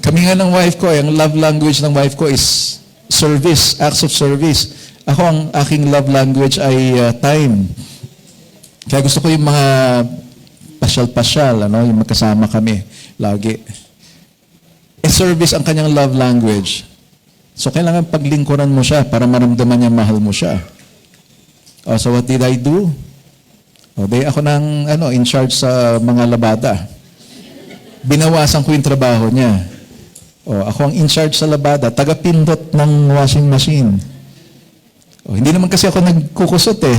Kami nga ng wife ko, ang love language ng wife ko is service, acts of service. Ako ang aking love language ay time. Kaya gusto ko yung mga pasyal-pasyal, yung magkasama kami lagi. Service ang kanyang love language. So, kailangan paglingkuran mo siya para maramdaman niya mahal mo siya. Oh, so, what did I do? Ako nang in charge sa mga labada. Binawasan ko yung trabaho niya. Ako ang in charge sa labada. Taga-pindot ng washing machine. Hindi naman kasi ako nagkukusot eh.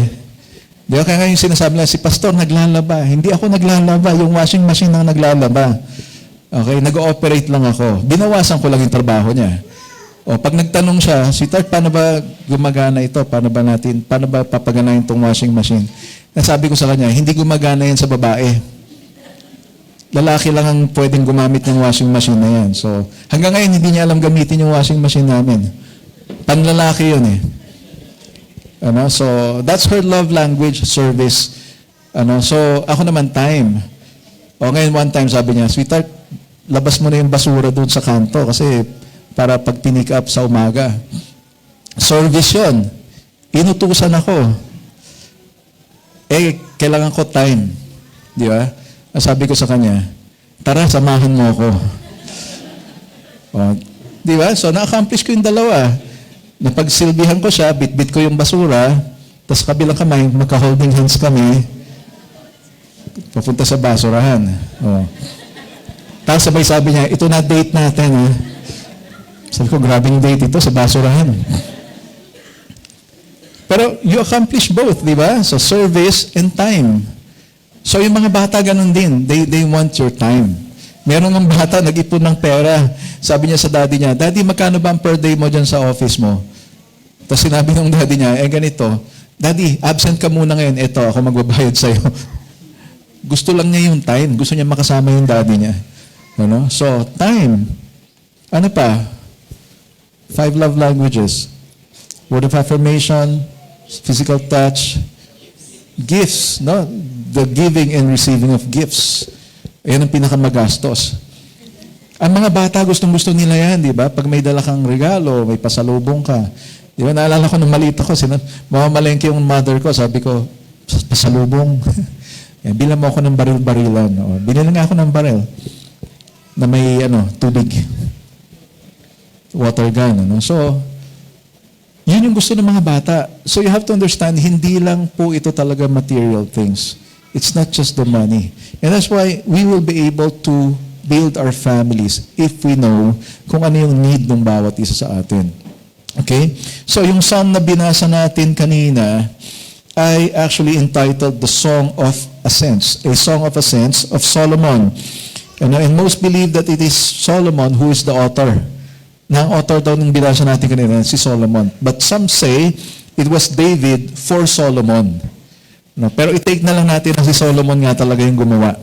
Di ba? Kaya yung sinasabi nila, si pastor naglalaba. Hindi ako naglalaba. Yung washing machine ang naglalaba. Okay, nag-ooperate lang ako. Binawasan ko lang yung trabaho niya. Pag nagtanong siya, sweetheart, paano ba gumagana ito? Paano ba papaganahin itong washing machine? Nasabi ko sa kanya, hindi gumagana yan sa babae. Lalaki lang ang pwedeng gumamit ng washing machine na yan. So, hanggang ngayon, hindi niya alam gamitin yung washing machine namin. Panlalaki yun eh. So, that's her love language, service. So, ako naman, time. Ngayon, one time, sabi niya, sweetheart, labas mo na yung basura doon sa kanto kasi para pag pinik up sa umaga. Service yun. Inutusan ako. Kailangan ko time. Di ba? Sabi ko sa kanya, tara, samahan mo ako. Di ba? So, na-accomplish ko yung dalawa. Napagsilbihan ko siya, bit-bit ko yung basura, tapos kabilang kamay, magka-holding hands kami, papunta sa basurahan. Tapos sabay sabi niya, ito na date natin. Ha? Sabi ko, grabing date ito sa basurahan. Pero you accomplish both, di ba? So service and time. So yung mga bata ganun din. They want your time. Meron ng bata, nag-ipon ng pera. Sabi niya sa daddy niya, Daddy, magkano ba ang per day mo dyan sa office mo? Tapos sinabi ng daddy niya, ganito, Daddy, absent ka muna ngayon. Ito, ako magbabayad sa'yo. Gusto lang niya yung time. Gusto niya makasama yung daddy niya. So, time. Ano pa? 5 love languages. Word of affirmation, physical touch, gifts, no? The giving and receiving of gifts. Yan ang pinakamagastos. Ang mga bata, gustong-gusto nila yan, di ba? Pag may dala kang regalo, may pasalubong ka. Di ba? Naalala ko nung maliit ako, mamamalengke yung mother ko, sabi ko, pasalubong. Bilang mo ako ng baril-barilan. Binila nga ako ng baril na may tubig. Water gun. So, yun yung gusto ng mga bata. So you have to understand, hindi lang po ito talaga material things. It's not just the money. And that's why we will be able to build our families if we know kung ano yung need ng bawat isa sa atin. Okay? So yung psalm na binasa natin kanina ay actually entitled The Song of Ascents, a Song of Ascents of Solomon. And most believe that it is Solomon who is the author. Na ang author daw ng binasa natin kanina, si Solomon. But some say it was David for Solomon. No? Pero i-take na lang natin na si Solomon nga talaga yung gumawa.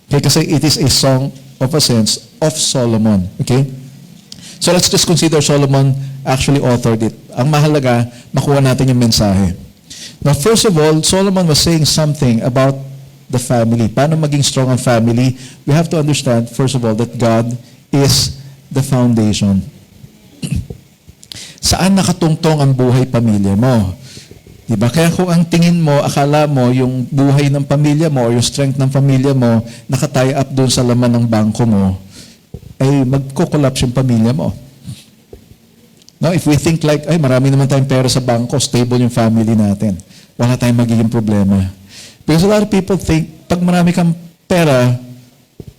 Okay, kasi it is a song of ascents of Solomon. Okay? So let's just consider Solomon actually authored it. Ang mahalaga, makuha natin yung mensahe. Now, first of all, Solomon was saying something about the family. Paano maging strong ang family? We have to understand, first of all, that God is the foundation. Saan nakatungtong ang buhay pamilya mo? Diba? Kaya kung ang tingin mo, akala mo, yung buhay ng pamilya mo or yung strength ng pamilya mo, nakatie up doon sa laman ng bangko mo, ay magko-collapse yung pamilya mo. No, if we think like, ay marami naman tayong pera sa bangko, stable yung family natin, wala tayong magiging problema. Because a lot of people think, pag marami kang pera,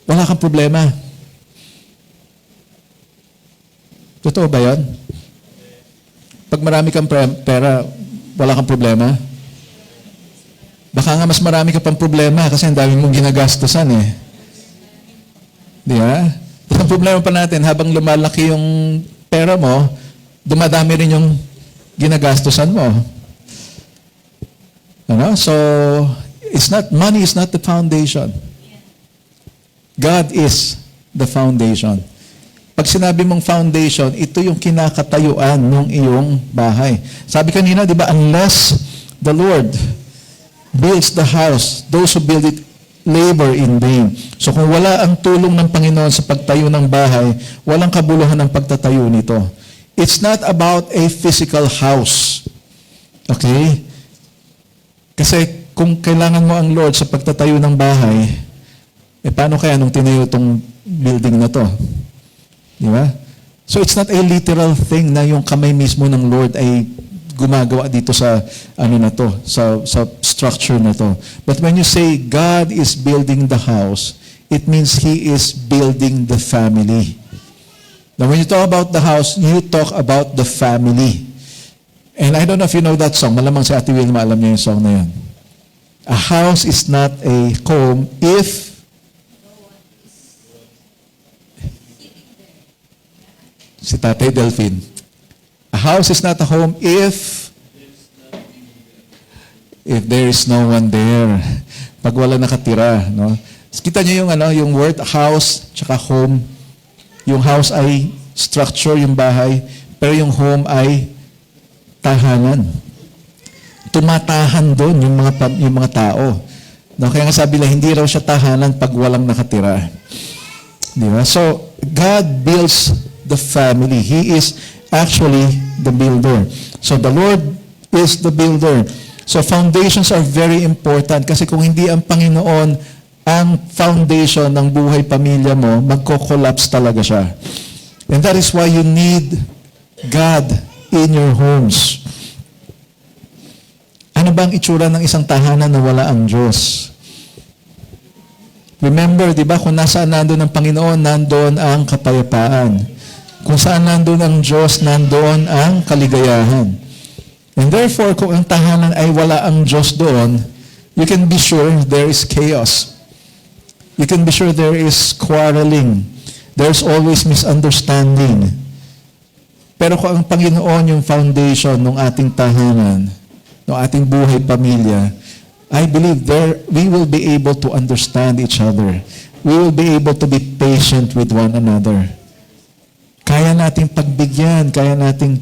wala kang problema. Totoo ba yun? Pag marami kang pera, wala kang problema? Baka nga mas marami ka pang problema kasi ang dami mong ginagastusan eh. Di ba? Ang problema pa natin, habang lumalaki yung pera mo, dumadami rin yung ginagastusan mo. Ano? So, money is not the foundation. God is the foundation. Pag sinabi mong foundation, ito yung kinakatayuan ng iyong bahay. Sabi kanina, di ba, unless the Lord builds the house, those who build it labor in vain. So kung wala ang tulong ng Panginoon sa pagtayo ng bahay, walang kabuluhan ang pagtatayo nito. It's not about a physical house. Okay? Kasi kung kailangan mo ang Lord sa pagtatayo ng bahay, paano kaya nung tinayo itong building na to? Di ba? So it's not a literal thing na yung kamay mismo ng Lord ay gumagawa dito sa sa structure na to. But when you say God is building the house, it means He is building the family. Now when you talk about the house, you talk about the family. And I don't know if you know that song. Malamang si Ate Wilma alam niya yung song na yun. A house is not a home if si Tatay Delphine. A house is not a home if there is no one there. Pag wala nakatira, no? Kita niyo yung word house tsaka home. Yung house ay structure, yung bahay, pero yung home ay tahanan. Tumatahan doon yung mga tao. No, kaya nga sabi nila, hindi raw siya tahanan pag walang nakatira. Di ba? So, God builds the family. He is actually the builder. So, the Lord is the builder. So, foundations are very important kasi kung hindi ang Panginoon ang foundation ng buhay pamilya mo, magko-collapse talaga siya. And that is why you need God in your homes. Ano ba ang itsura ng isang tahanan na wala ang Diyos? Remember, di ba, kung nasaan nandun ang Panginoon, nandoon ang kapayapaan. Kung saan nandun ang Diyos, nandoon ang kaligayahan. And therefore, kung ang tahanan ay wala ang Diyos doon, you can be sure there is chaos. You can be sure there is quarreling. There's always misunderstanding. Pero kung ang Panginoon yung foundation ng ating tahanan, ng ating buhay pamilya, I believe we will be able to understand each other. We will be able to be patient with one another. Kaya nating pagbigyan, kaya nating,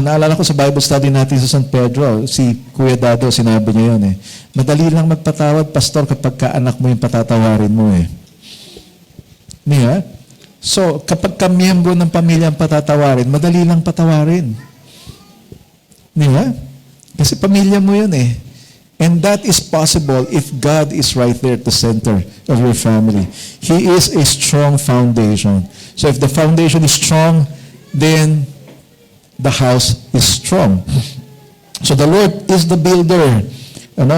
naalala ko sa Bible study natin sa San Pedro, si Kuya Dado, sinabi niya yun madali lang magpatawad, pastor, kapag kaanak mo yung patatawarin mo Niya? So, kapag kamiyembro ng pamilya ang patatawarin, madali lang patawarin. Niya? Kasi pamilya mo yun And that is possible if God is right there at the center of your family. He is a strong foundation. So if the foundation is strong, then the house is strong. So the Lord is the builder.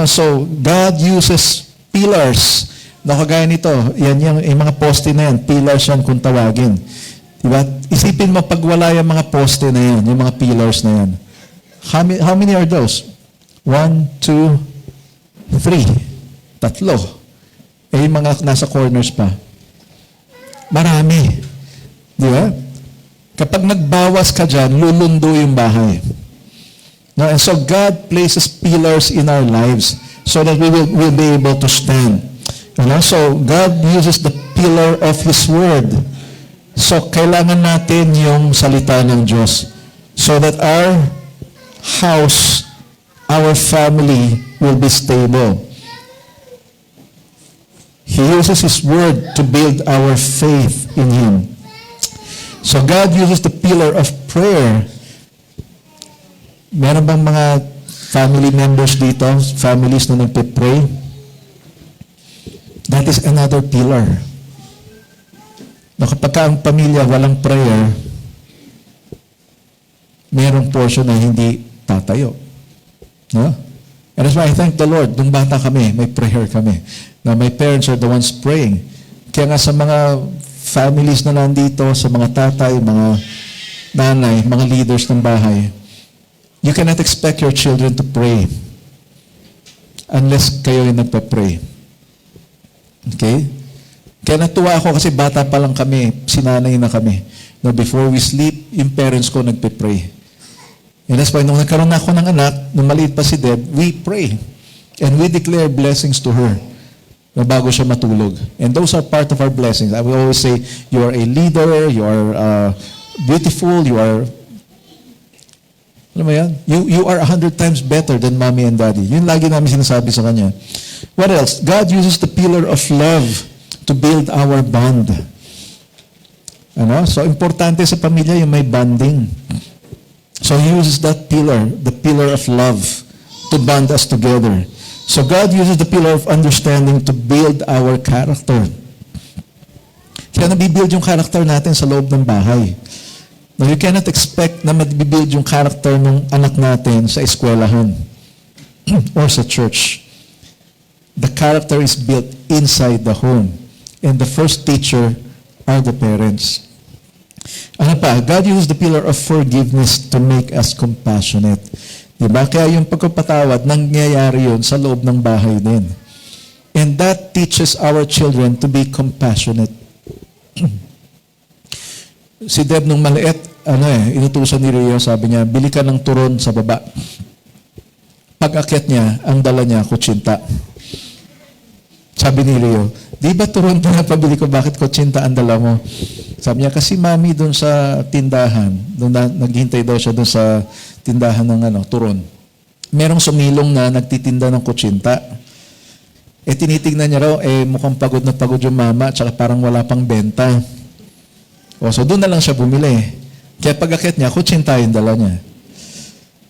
So God uses pillars. Kagaya nito, yan yung mga poste na yan, pillars yan kung tawagin. Diba? Isipin mo pag wala yung mga poste na yan, yung mga pillars na yan. How many are those? 1, 2, 3. 3. Yung mga nasa corners pa. Marami. Di ba? Kapag nagbawas ka dyan, lulundo yung bahay. No? And so God places pillars in our lives so that we'll be able to stand. So God uses the pillar of His Word. So kailangan natin yung salita ng Diyos so that our house, our family will be stable. He uses His Word to build our faith in Him. So God uses the pillar of prayer. Meron bang mga family members dito, families na nagpe-pray? That is another pillar. Na kapag ang pamilya walang prayer, merong portion na hindi tatayo. No? And that's why I thank the Lord. Nung bata kami, may prayer kami. Na my parents are the ones praying. Kaya nga sa mga families na nandito, sa mga tatay, mga nanay, mga leaders ng bahay, you cannot expect your children to pray unless kayo yung nagpa-pray. Okay? Kaya natuwa ako kasi bata pa lang kami, sinanay na kami. No, before we sleep, yung parents ko nagpe-pray. And that's why nung nagkaroon na ako ng anak, nung maliit pa si Deb, we pray. And we declare blessings to her na bago siya matulog. And those are part of our blessings. I will always say, you are a leader, you are beautiful, you are, alam mo yan? You are 100 times better than mommy and daddy. Yun lagi namin sinasabi sa kanya. What else? God uses the pillar of love to build our bond. So, importante sa pamilya yung may bonding. So, He uses that pillar, the pillar of love, to bond us together. So, God uses the pillar of understanding to build our character. Kaya nabibuild yung character natin sa loob ng bahay. Now, you cannot expect na mabibuild yung character ng anak natin sa eskwelahan or sa church. The character is built inside the home. And the first teacher are the parents. Ano pa? God used the pillar of forgiveness to make us compassionate. Diba? Kaya yung pagpapatawad, nangyayari yun sa loob ng bahay din. And that teaches our children to be compassionate. Si Deb nung maliit, inutusan ni Rio, sabi niya, bili ka ng turon sa baba. Pag-akyat niya, ang dala niya, kutsinta. Sabi ni Rio, di ba turon pa napabili ko, bakit kutsinta ang dala mo? Sabi niya, kasi mami doon sa tindahan, doon naghintay daw siya doon sa tindahan ng turon. Merong sumilong na nagtitinda ng kutsinta. Tinitignan niya raw, mukhang pagod na pagod yung mama, tsaka parang wala pang benta. So doon na lang siya bumili. Kaya pag-akit niya, kutsinta yung dala niya.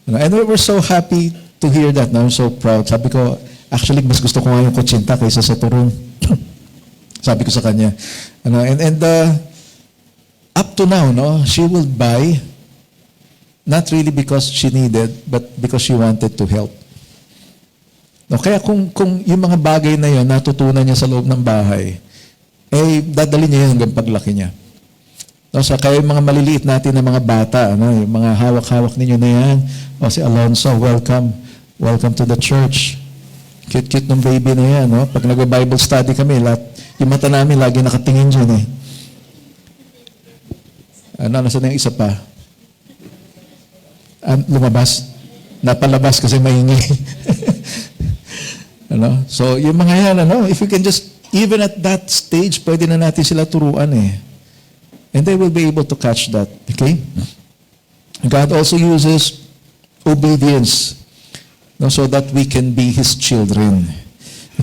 And we were so happy to hear that. I'm so proud. Sabi ko, actually, mas gusto ko nga yung kutsinta kaysa sa turon. Sabi ko sa kanya. And up to now, she will buy, not really because she needed, but because she wanted to help. Kaya kung yung mga bagay na yun, natutunan niya sa loob ng bahay, dadali niya yun hanggang paglaki niya. So, kaya yung mga maliliit natin na mga bata, yung mga hawak-hawak ninyo na yan, si Alonso, welcome. Welcome to the church. Cute-cute ng baby na yan. Pag nag-Bible study kami, yung mata namin lagi nakatingin dyan . Nasaan na yung isa pa? Lumabas. Napalabas kasi maingay. So, yung mga yan, if we can just, even at that stage, pwede na natin sila turuan . And they will be able to catch that. Okay? God also uses obedience so that we can be His children.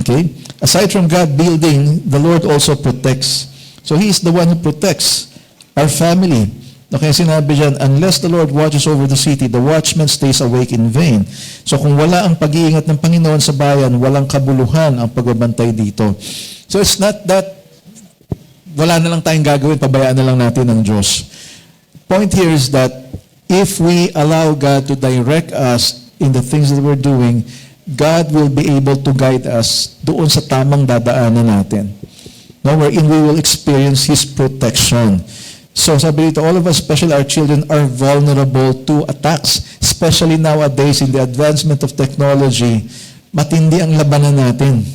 Okay? Aside from God building, the Lord also protects. So He is the one who protects our family. Okay, sinabi dyan, unless the Lord watches over the city, the watchman stays awake in vain. So kung wala ang pag-iingat ng Panginoon sa bayan, walang kabuluhan ang pagbabantay dito. So it's not that wala na lang tayong gagawin, pabayaan na lang natin ng Diyos. Point here is that if we allow God to direct us in the things that we're doing, God will be able to guide us doon sa tamang dadaanan natin. Wherein we will experience His protection. So sabi dito, all of us, especially our children, are vulnerable to attacks. Especially nowadays in the advancement of technology, matindi ang labanan natin.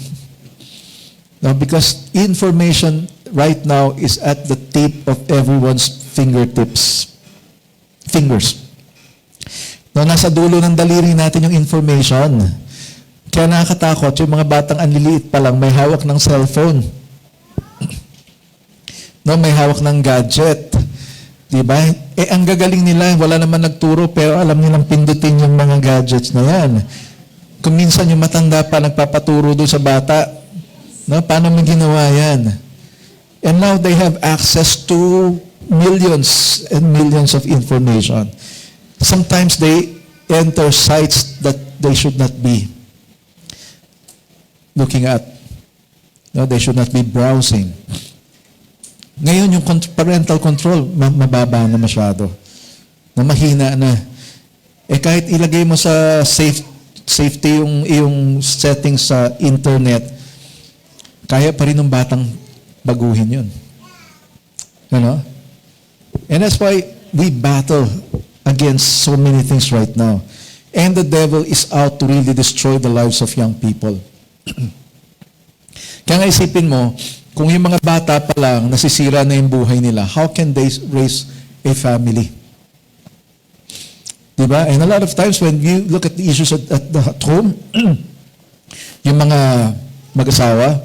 Because information right now is at the tip of everyone's fingers. No, nasa dulo ng daliri natin yung information. Kaya nakakatakot, yung mga batang anliliit pa lang, may hawak ng cellphone. No, may hawak ng gadget. Diba? Ang gagaling nila, wala naman nagturo, pero alam nilang pindutin yung mga gadgets na yan. Kung minsan yung matanda pa, nagpapaturo doon sa bata, no, paano mo ginawa yan? And now they have access to millions and millions of information. Sometimes they enter sites that they should not be looking at. No, they should not be browsing. Ngayon, yung parental control, mababa na masyado. Na mahina na. Kahit ilagay mo sa safety yung settings sa internet, kaya pa rin ng batang baguhin yun. Ano? And that's why we battle against so many things right now. And the devil is out to really destroy the lives of young people. Kaya nga isipin mo, kung yung mga bata pa lang nasisira na yung buhay nila, how can they raise a family? Diba? And a lot of times when you look at the issues at home, yung mga mag-asawa,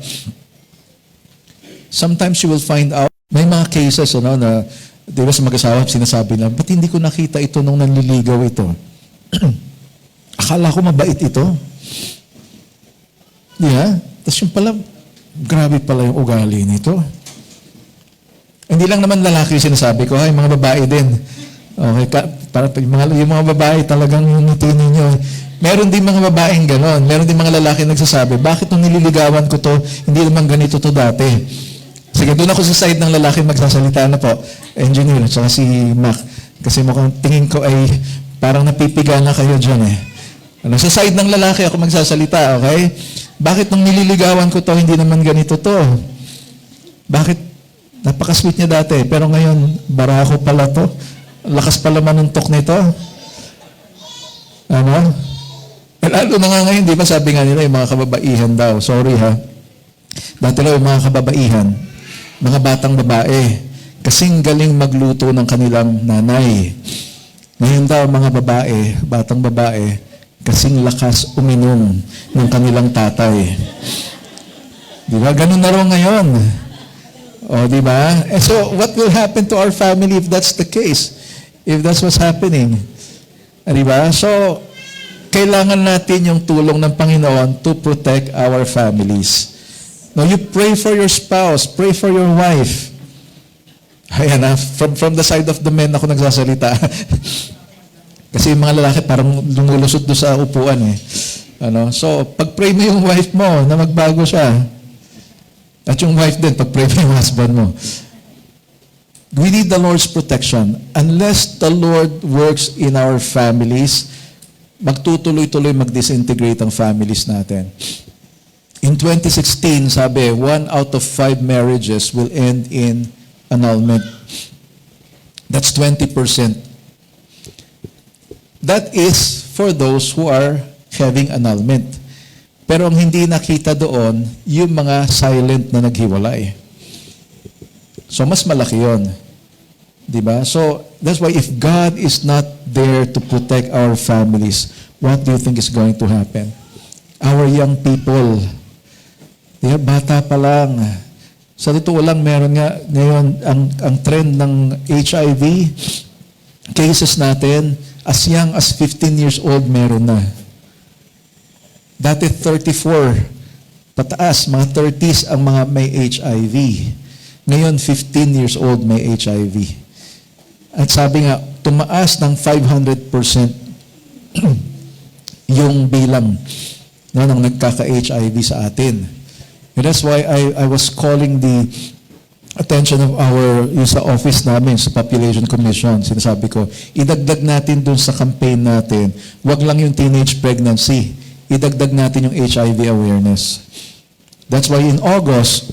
sometimes you will find out, may mga cases na, di ba sa mag-asawa, sinasabi na, ba't hindi ko nakita ito nung nanliligaw ito? Akala ko mabait ito. Yeah? Tapos yung pala, grabe pala yung ugali nito. Hindi lang naman lalaki sinasabi ko, yung mga babae din. Okay, para yung mga babae talagang unitin ninyo. Meron din mga babaeng ganon. Meron din mga lalaki nagsasabi, bakit nung nililigawan ko to, hindi naman ganito to dati. Sige, doon ako sa side ng lalaki magsasalita na po. Engineer, at saka si Mac. Kasi mukhang tingin ko ay parang napipiga na kayo dyan eh. Sa side ng lalaki ako magsasalita, okay? Bakit nung nililigawan ko to, hindi naman ganito to? Bakit? Napaka-sweet niya dati, pero ngayon, barako pala to. Lakas pala manuntok nito. Ano? Lalo na nga ngayon, di ba sabi nga nila, yung mga kababaihan daw. Sorry ha. Dati lang yung mga kababaihan, mga batang babae, kasing galing magluto ng kanilang nanay. Ngayon daw, mga babae, batang babae, kasing lakas uminom ng kanilang tatay. Di ba? Ganun na raw ngayon. O, di ba? And so, what will happen to our family if that's the case? If that's what's happening? Di ba? So, kailangan natin yung tulong ng Panginoon to protect our families. Now, you pray for your spouse, pray for your wife. Ayan na, from the side of the men ako nagsasalita. Kasi yung mga lalaki parang lumulusot doon sa upuan eh. Ano? So, pag-pray mo yung wife mo na magbago siya. At yung wife din, pag-pray mo yung husband mo. We need the Lord's protection. Unless the Lord works in our families, magtutuloy-tuloy mag-disintegrate ang families natin. In 2016, sabi, 1 out of 5 marriages will end in annulment. That's 20%. That is for those who are having annulment. Pero ang hindi nakita doon, yung mga silent na naghiwalay. So, mas malaki yun. Diba? So, that's why if God is not there to protect our families, what do you think is going to happen? Our young people, bata pa lang. Sa totoo lang, meron nga ngayon ang trend ng HIV cases natin, as young as 15 years old meron na. Dati 34, pataas, mga 30s ang mga may HIV. Ngayon, 15 years old may HIV. At sabi nga, tumaas ng 500% yung bilang ng nagkaka-HIV sa atin. And that's why I was calling the attention of yung sa office namin, sa Population Commission. Sinasabi ko, idagdag natin dun sa campaign natin, wag lang yung teenage pregnancy. Idagdag natin yung HIV awareness. That's why in August,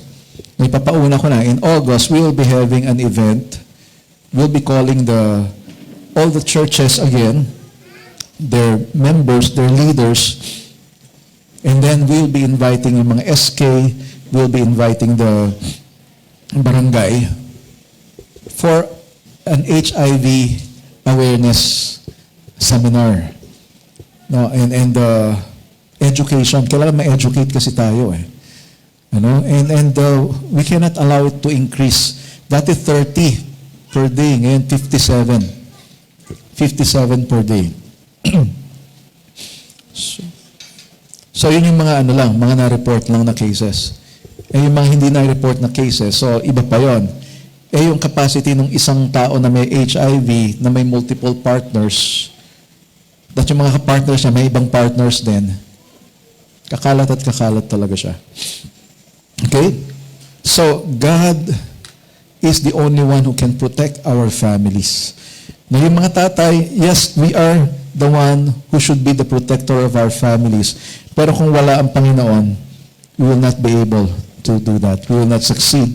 may papauna ko na, in August, we will be having an event. We'll be calling all the churches again, their members, their leaders, and then we'll be inviting yung mga SK, we'll be inviting the barangay for an HIV awareness seminar. No, and education, kailangan ma-educate kasi tayo eh. Ano? And we cannot allow it to increase. Dati 30 per day, ngayon 57. 57 per day. So yun yung mga mga na-report lang na cases. Yung mga hindi na-report na cases, so iba pa yon. Yung capacity ng isang tao na may HIV, na may multiple partners, at yung mga partners niya, may ibang partners din, kakalat at kakalat talaga siya. Okay? So, God is the only one who can protect our families. Na yung mga tatay, yes, we are the one who should be the protector of our families. Pero kung wala ang Panginoon, we will not be able to do that. We will not succeed.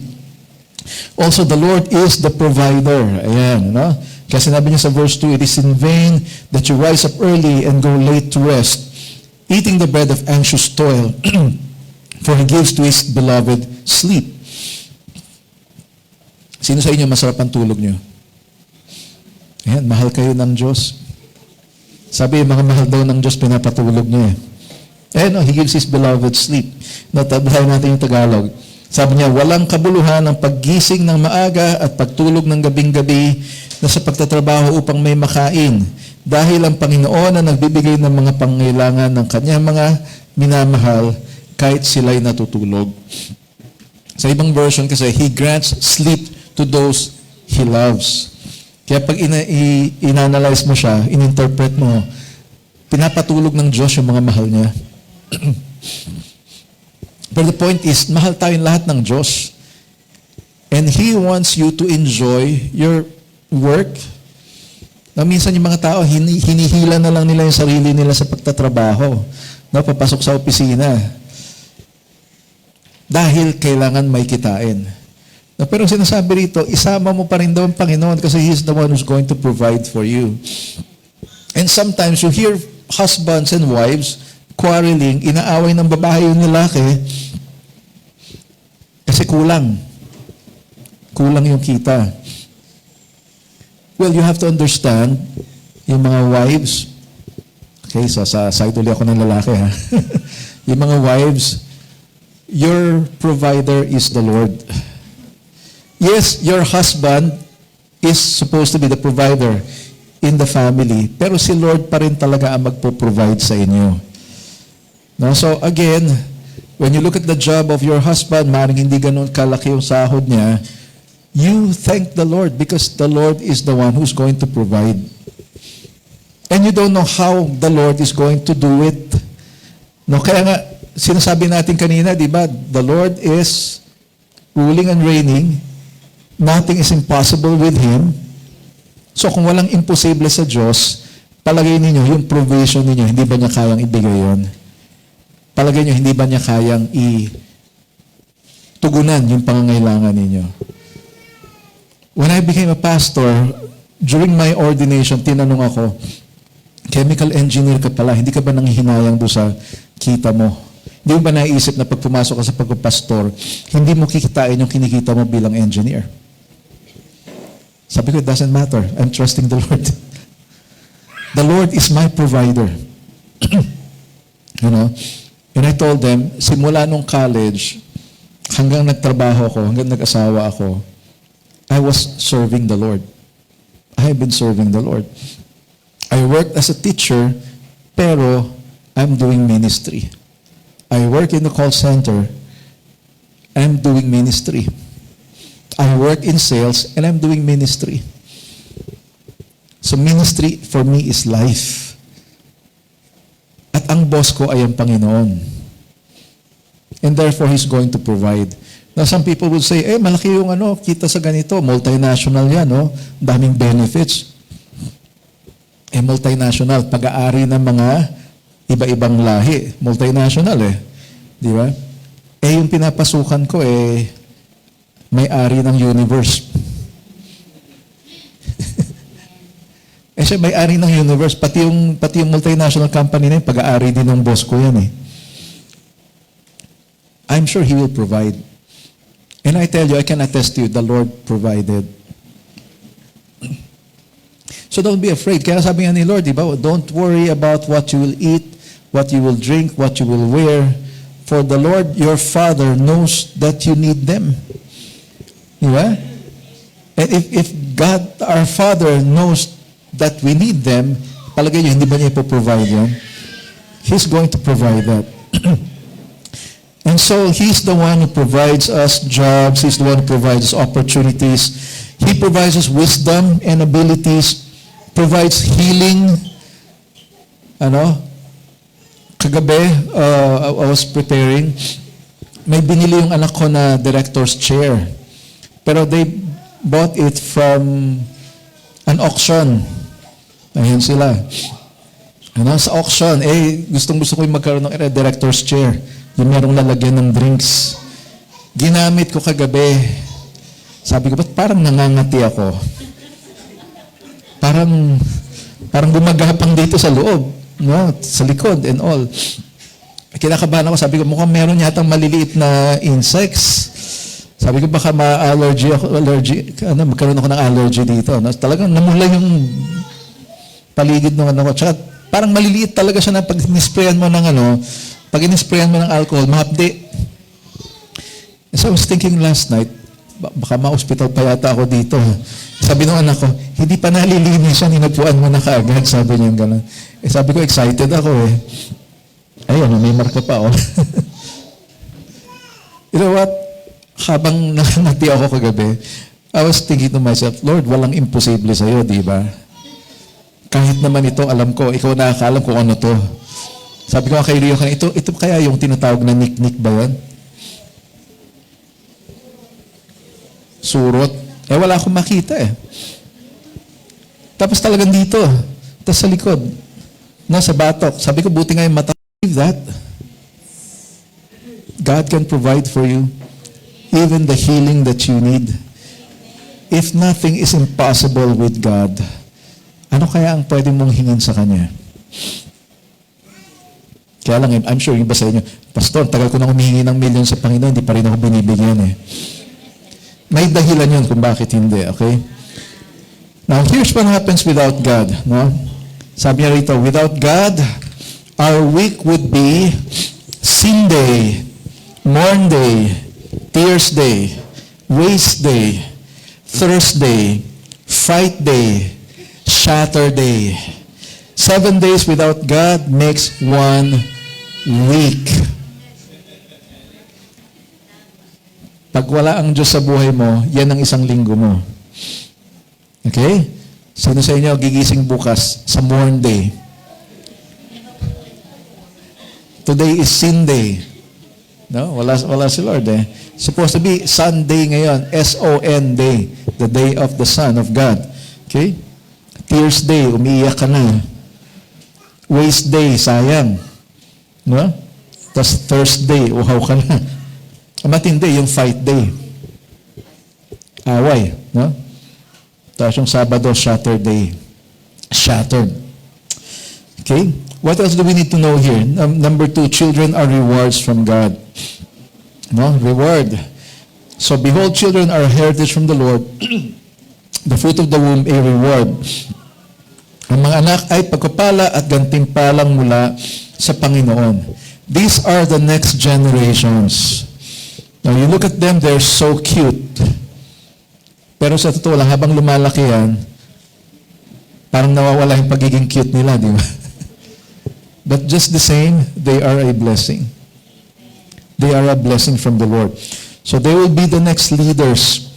Also, the Lord is the provider. Ayan, no? Kasi sinabi niya sa verse 2, it is in vain that you rise up early and go late to rest, eating the bread of anxious toil, for He gives to His beloved sleep. Sino sa inyo masarap ang tulog niyo? Ayan, mahal kayo ng Diyos. Sabi, mga mahal daw ng Diyos, pinapatulog niya. Ayan, He gives His beloved sleep. Natabahay natin yung Tagalog. Sabi niya, walang kabuluhan ang paggising ng maaga at pagtulog ng gabing-gabi na sa pagtatrabaho upang may makain. Dahil ang Panginoon na nagbibigay ng mga pangailangan ng kanyang mga minamahal kahit sila'y natutulog. Sa ibang version kasi, He grants sleep to those He loves. Kaya pag inanalyze mo siya, ininterpret mo, pinapatulog ng Diyos yung mga mahal niya. But the point is, mahal tayong lahat ng Diyos. And He wants you to enjoy your work. Na minsan yung mga tao, hinihila na lang nila yung sarili nila sa pagtatrabaho. No, papasok sa opisina. Dahil kailangan may kitain. No, pero sinasabi rito, isama mo pa rin daw ang Panginoon kasi He is the one who's going to provide for you. And sometimes you hear husbands and wives quarreling, inaaway ng babae yung lalaki kasi kulang yung kita. Well, you have to understand, yung mga wives, okay, sa side ulit ako ng lalaki ha. Yung mga wives, your provider is the Lord. Yes, your husband is supposed to be the provider in the family, pero si Lord pa rin talaga ang magpo-provide sa inyo. No? So again, when you look at the job of your husband, maaaring hindi ganun kalaki yung sahod niya, you thank the Lord because the Lord is the one who's going to provide. And you don't know how the Lord is going to do it. No, kaya nga, sinasabi natin kanina, di ba, the Lord is ruling and reigning. Nothing is impossible with Him. So kung walang imposible sa Diyos, palagay ninyo, yung provision ninyo, hindi ba niya kayang ibigay yon? Palagay niyo, hindi ba niya kayang tugunan yung pangangailangan ninyo? When I became a pastor, during my ordination, tinanong ako, chemical engineer ka pala, hindi ka ba nanghihinayang doon sa kita mo? Hindi mo ba naisip na pag pumasok ka sa pagpapastor, hindi mo kikitain yung kinikita mo bilang engineer? Sabi ko, it doesn't matter. I'm trusting the Lord. The Lord is my provider. You know? And I told them, simula nung college, hanggang nagtrabaho ako, hanggang nag-asawa ako, I was serving the Lord. I have been serving the Lord. I worked as a teacher, pero I'm doing ministry. I work in the call center, I'm doing ministry. I work in sales, and I'm doing ministry. So ministry for me is life. At ang boss ko ay ang Panginoon. And therefore, He's going to provide. Now, some people will say, malaki yung kita sa ganito, multinational yan, no? Daming benefits. Multinational, pag-aari ng mga iba-ibang lahi. Multinational Di ba? Yung pinapasukan ko, may-ari ng universe. Siya may-ari ng universe, pati yung multinational company na yun, pag-aari din ng boss ko yan I'm sure He will provide. And I tell you, I can attest to you, the Lord provided. So don't be afraid. Kaya sabi nga ni Lord, di ba, don't worry about what you will eat, what you will drink, what you will wear. For the Lord, your Father, knows that you need them. Di ba? And if God, our Father, knows that we need them, palagay niyo, hindi ba niya ipoprovide yan? He's going to provide that. And so, He's the one who provides us jobs. He's the one who provides us opportunities. He provides us wisdom and abilities, provides healing. Kagabi, I was preparing, may binili yung anak ko na director's chair. Pero they bought it from an auction. Ayun sila. Sa auction, gusto ko yung magkaroon ng director's chair. Yung merong lalagyan ng drinks. Ginamit ko kagabi. Sabi ko, ba't parang nangangati ako? Parang gumagapang dito sa loob. No, sa likod and all. Kinakabahan ako, sabi ko, mukhang meron yatang maliliit na insects. Sabi ko, baka magkaroon ako ng allergy dito. No? Talagang namula yung paligid ng ko. Tsaka parang maliliit talaga siya na pag inisprayan mo ng pag inisprayan mo ng alcohol, mahapdi. So I was thinking last night, baka ma-hospital pa yata ako dito. Sabi ng anak ko, hindi pa nalilinis yan, hinapuan mo na kaagad. Sabi niya gano'n. Sabi ko, excited ako Ayun, may marka pa You know what? Habang nakangati ako kagabi, I was thinking to myself, Lord, walang imposible sa'yo, di ba? Kahit naman ito, alam ko, ikaw nakakaalam kung ano to. Sabi ko kay Rio, ito kaya yung tinatawag na niknik ba yan? Surot. Wala akong makita Tapos talagang dito. Tapos sa likod. Sa batok. Sabi ko, buti nga yung mata. Believe that. God can provide for you even the healing that you need. If nothing is impossible with God, ano kaya ang pwede mong hingin sa Kanya? Kaya lang, I'm sure yung iba sa inyo, Pastor, tagal ko na humihingi ng milyon sa Panginoon, hindi pa rin ako binibigyan May dahilan yun kung bakit hindi, okay? Now, here's what happens without God, no? Sabi niya rito, without God, our week would be sin day, mourn day, tears day, waste day, Thursday, fight day, shatter day. 7 days without God makes 1 week. Pag wala ang Diyos sa buhay mo, yan ang isang linggo mo. Okay? Sino sa inyo gigising bukas sa mourn day? Today is sin day. No? Wala si Lord Supposed to be Sunday ngayon. S-O-N day. The day of the Son of God. Okay? Tears day, umiiyak ka na. Waste day, sayang. No? Tapos Thursday, uhaw ka na. Matindi yung fight day. Away. No? Tapos yung Sabado, shatter day. Shattered. Okay? What else do we need to know here? Number 2, children are rewards from God. No? Reward. So, behold, children are heritage from the Lord. The fruit of the womb, a reward. Ang mga anak ay pagpapala at gantimpalang mula sa Panginoon. These are the next generations. Now, you look at them, they're so cute. Pero sa totoo lang, habang lumalaki yan, parang nawawala yung pagiging cute nila, di ba? But just the same, they are a blessing. They are a blessing from the Lord. So they will be the next leaders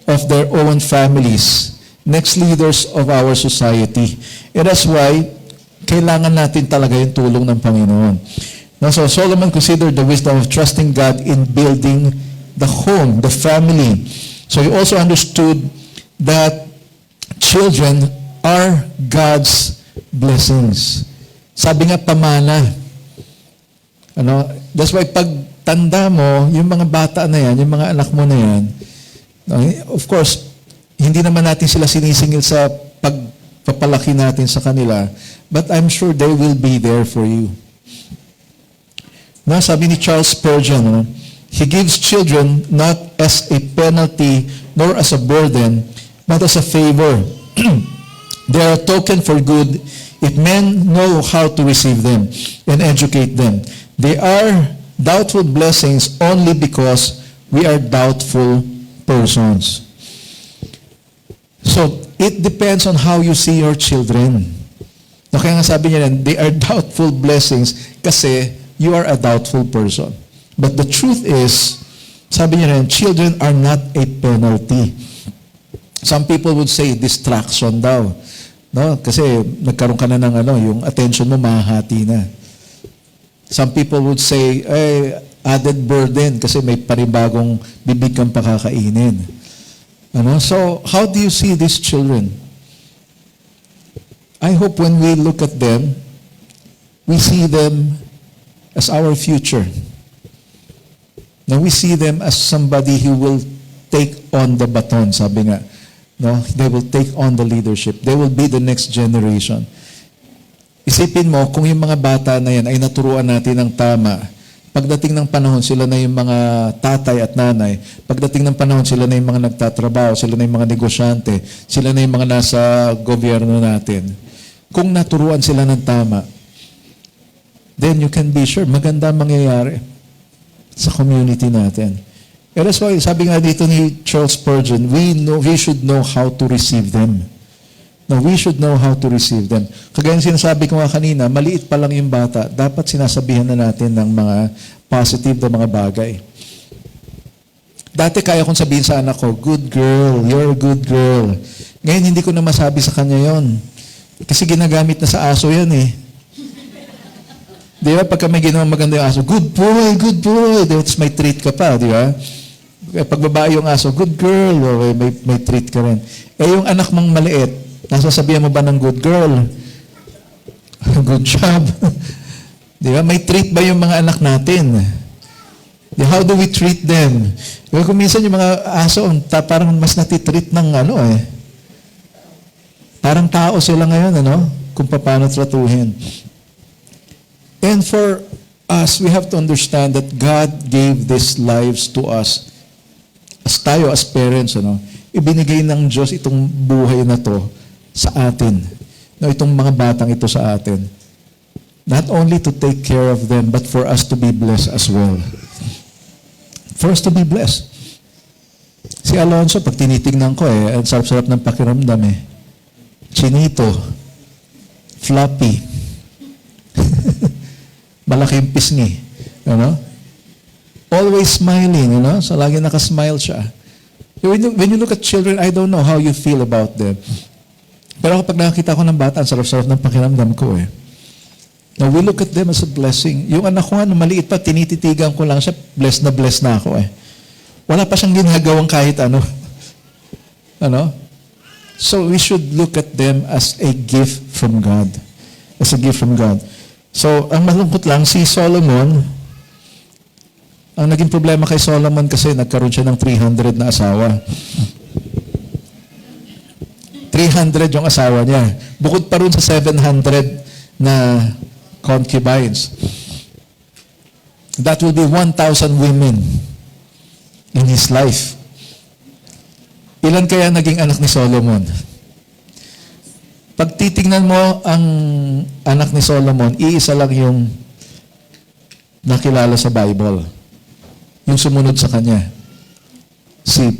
of their own families, next leaders of our society. And that's why, kailangan natin talaga yung tulong ng Panginoon. Now, so Solomon considered the wisdom of trusting God in building the home, the family. So he also understood that children are God's blessings. Sabi nga, pamana. That's why pag tanda mo, yung mga bata na yan, yung mga anak mo na yan, of course, hindi naman natin sila sinisingil sa pagpapalaki natin sa kanila, but I'm sure they will be there for you. Sabi ni Charles Spurgeon, He gives children not as a penalty nor as a burden, but as a favor. They are a token for good if men know how to receive them and educate them. They are doubtful blessings only because we are doubtful persons. So, it depends on how you see your children. No, kaya nga sabi niya rin, they are doubtful blessings kasi you are a doubtful person. But the truth is, sabi niya rin, children are not a penalty. Some people would say distraction daw. No? Kasi nagkaroon ka na ng yung attention mo mahahati na. Some people would say, added burden kasi may panibagong bibig kang pakakainin. So, how do you see these children? I hope when we look at them, we see them as our future. Now, we see them as somebody who will take on the baton, sabi nga. No? They will take on the leadership. They will be the next generation. Isipin mo, kung yung mga bata na yan ay naturuan natin ng tama, pagdating ng panahon, sila na yung mga tatay at nanay. Pagdating ng panahon, sila na yung mga nagtatrabaho, sila na yung mga negosyante, sila na yung mga nasa gobyerno natin. Kung naturuan sila ng tama, then you can be sure, maganda mangyayari sa community natin. And that's why, sabi nga dito ni Charles Spurgeon, we should know how to receive them. No, we should know how to receive them. Kagaya ng sinasabi ko nga kanina, maliit pa lang yung bata, dapat sinasabihan na natin ng mga positive na mga bagay. Dati kaya kong sabihin sa anak ko, good girl, you're a good girl. Ngayon hindi ko na masabi sa kanya yon. Kasi ginagamit na sa aso yan eh. Di ba? Pagka may ginawa maganda yung aso, good boy, good boy. That's may treat ka pa, di ba? Pag babae yung aso, good girl, okay, may treat ka rin. Yung anak mong maliit, nasasabihan mo ba ng good girl? Good job. Di ba? May treat ba yung mga anak natin? How do we treat them? Diba, kung minsan yung mga aso, parang mas natitreat ng parang tao sila ngayon, kung paano tratuhin. And for us, we have to understand that God gave these lives to us. As tayo, as parents, ibinigay ng Diyos itong buhay na to sa atin. Itong mga batang ito sa atin. Not only to take care of them, but for us to be blessed as well. For us to be blessed. Si Alonso, pag tinitignan ko ang sarap-sarap ng pakiramdam Chinito, floppy, malaking pisngi, always smiling, so lagi nakasmile siya. When you look at children, I don't know how you feel about them. Pero kapag nakakita ko ng bata, ang sarap-sarap ng pakiramdam ko Now, we look at them as a blessing. Yung anak ko maliit pa, tinititigan ko lang siya, blessed na ako Wala pa siyang ginagawang kahit ano. So, we should look at them as a gift from God. As a gift from God. So, ang malungkot lang, si Solomon, ang naging problema kay Solomon kasi nagkaroon siya ng 300 na asawa. 300 yung asawa niya. Bukod pa rin sa 700 na concubines. That will be 1,000 women in his life. Ilan kaya naging anak ni Solomon? Pag titingnan mo ang anak ni Solomon, iisa lang yung nakilala sa Bible. Yung sumunod sa kanya. Si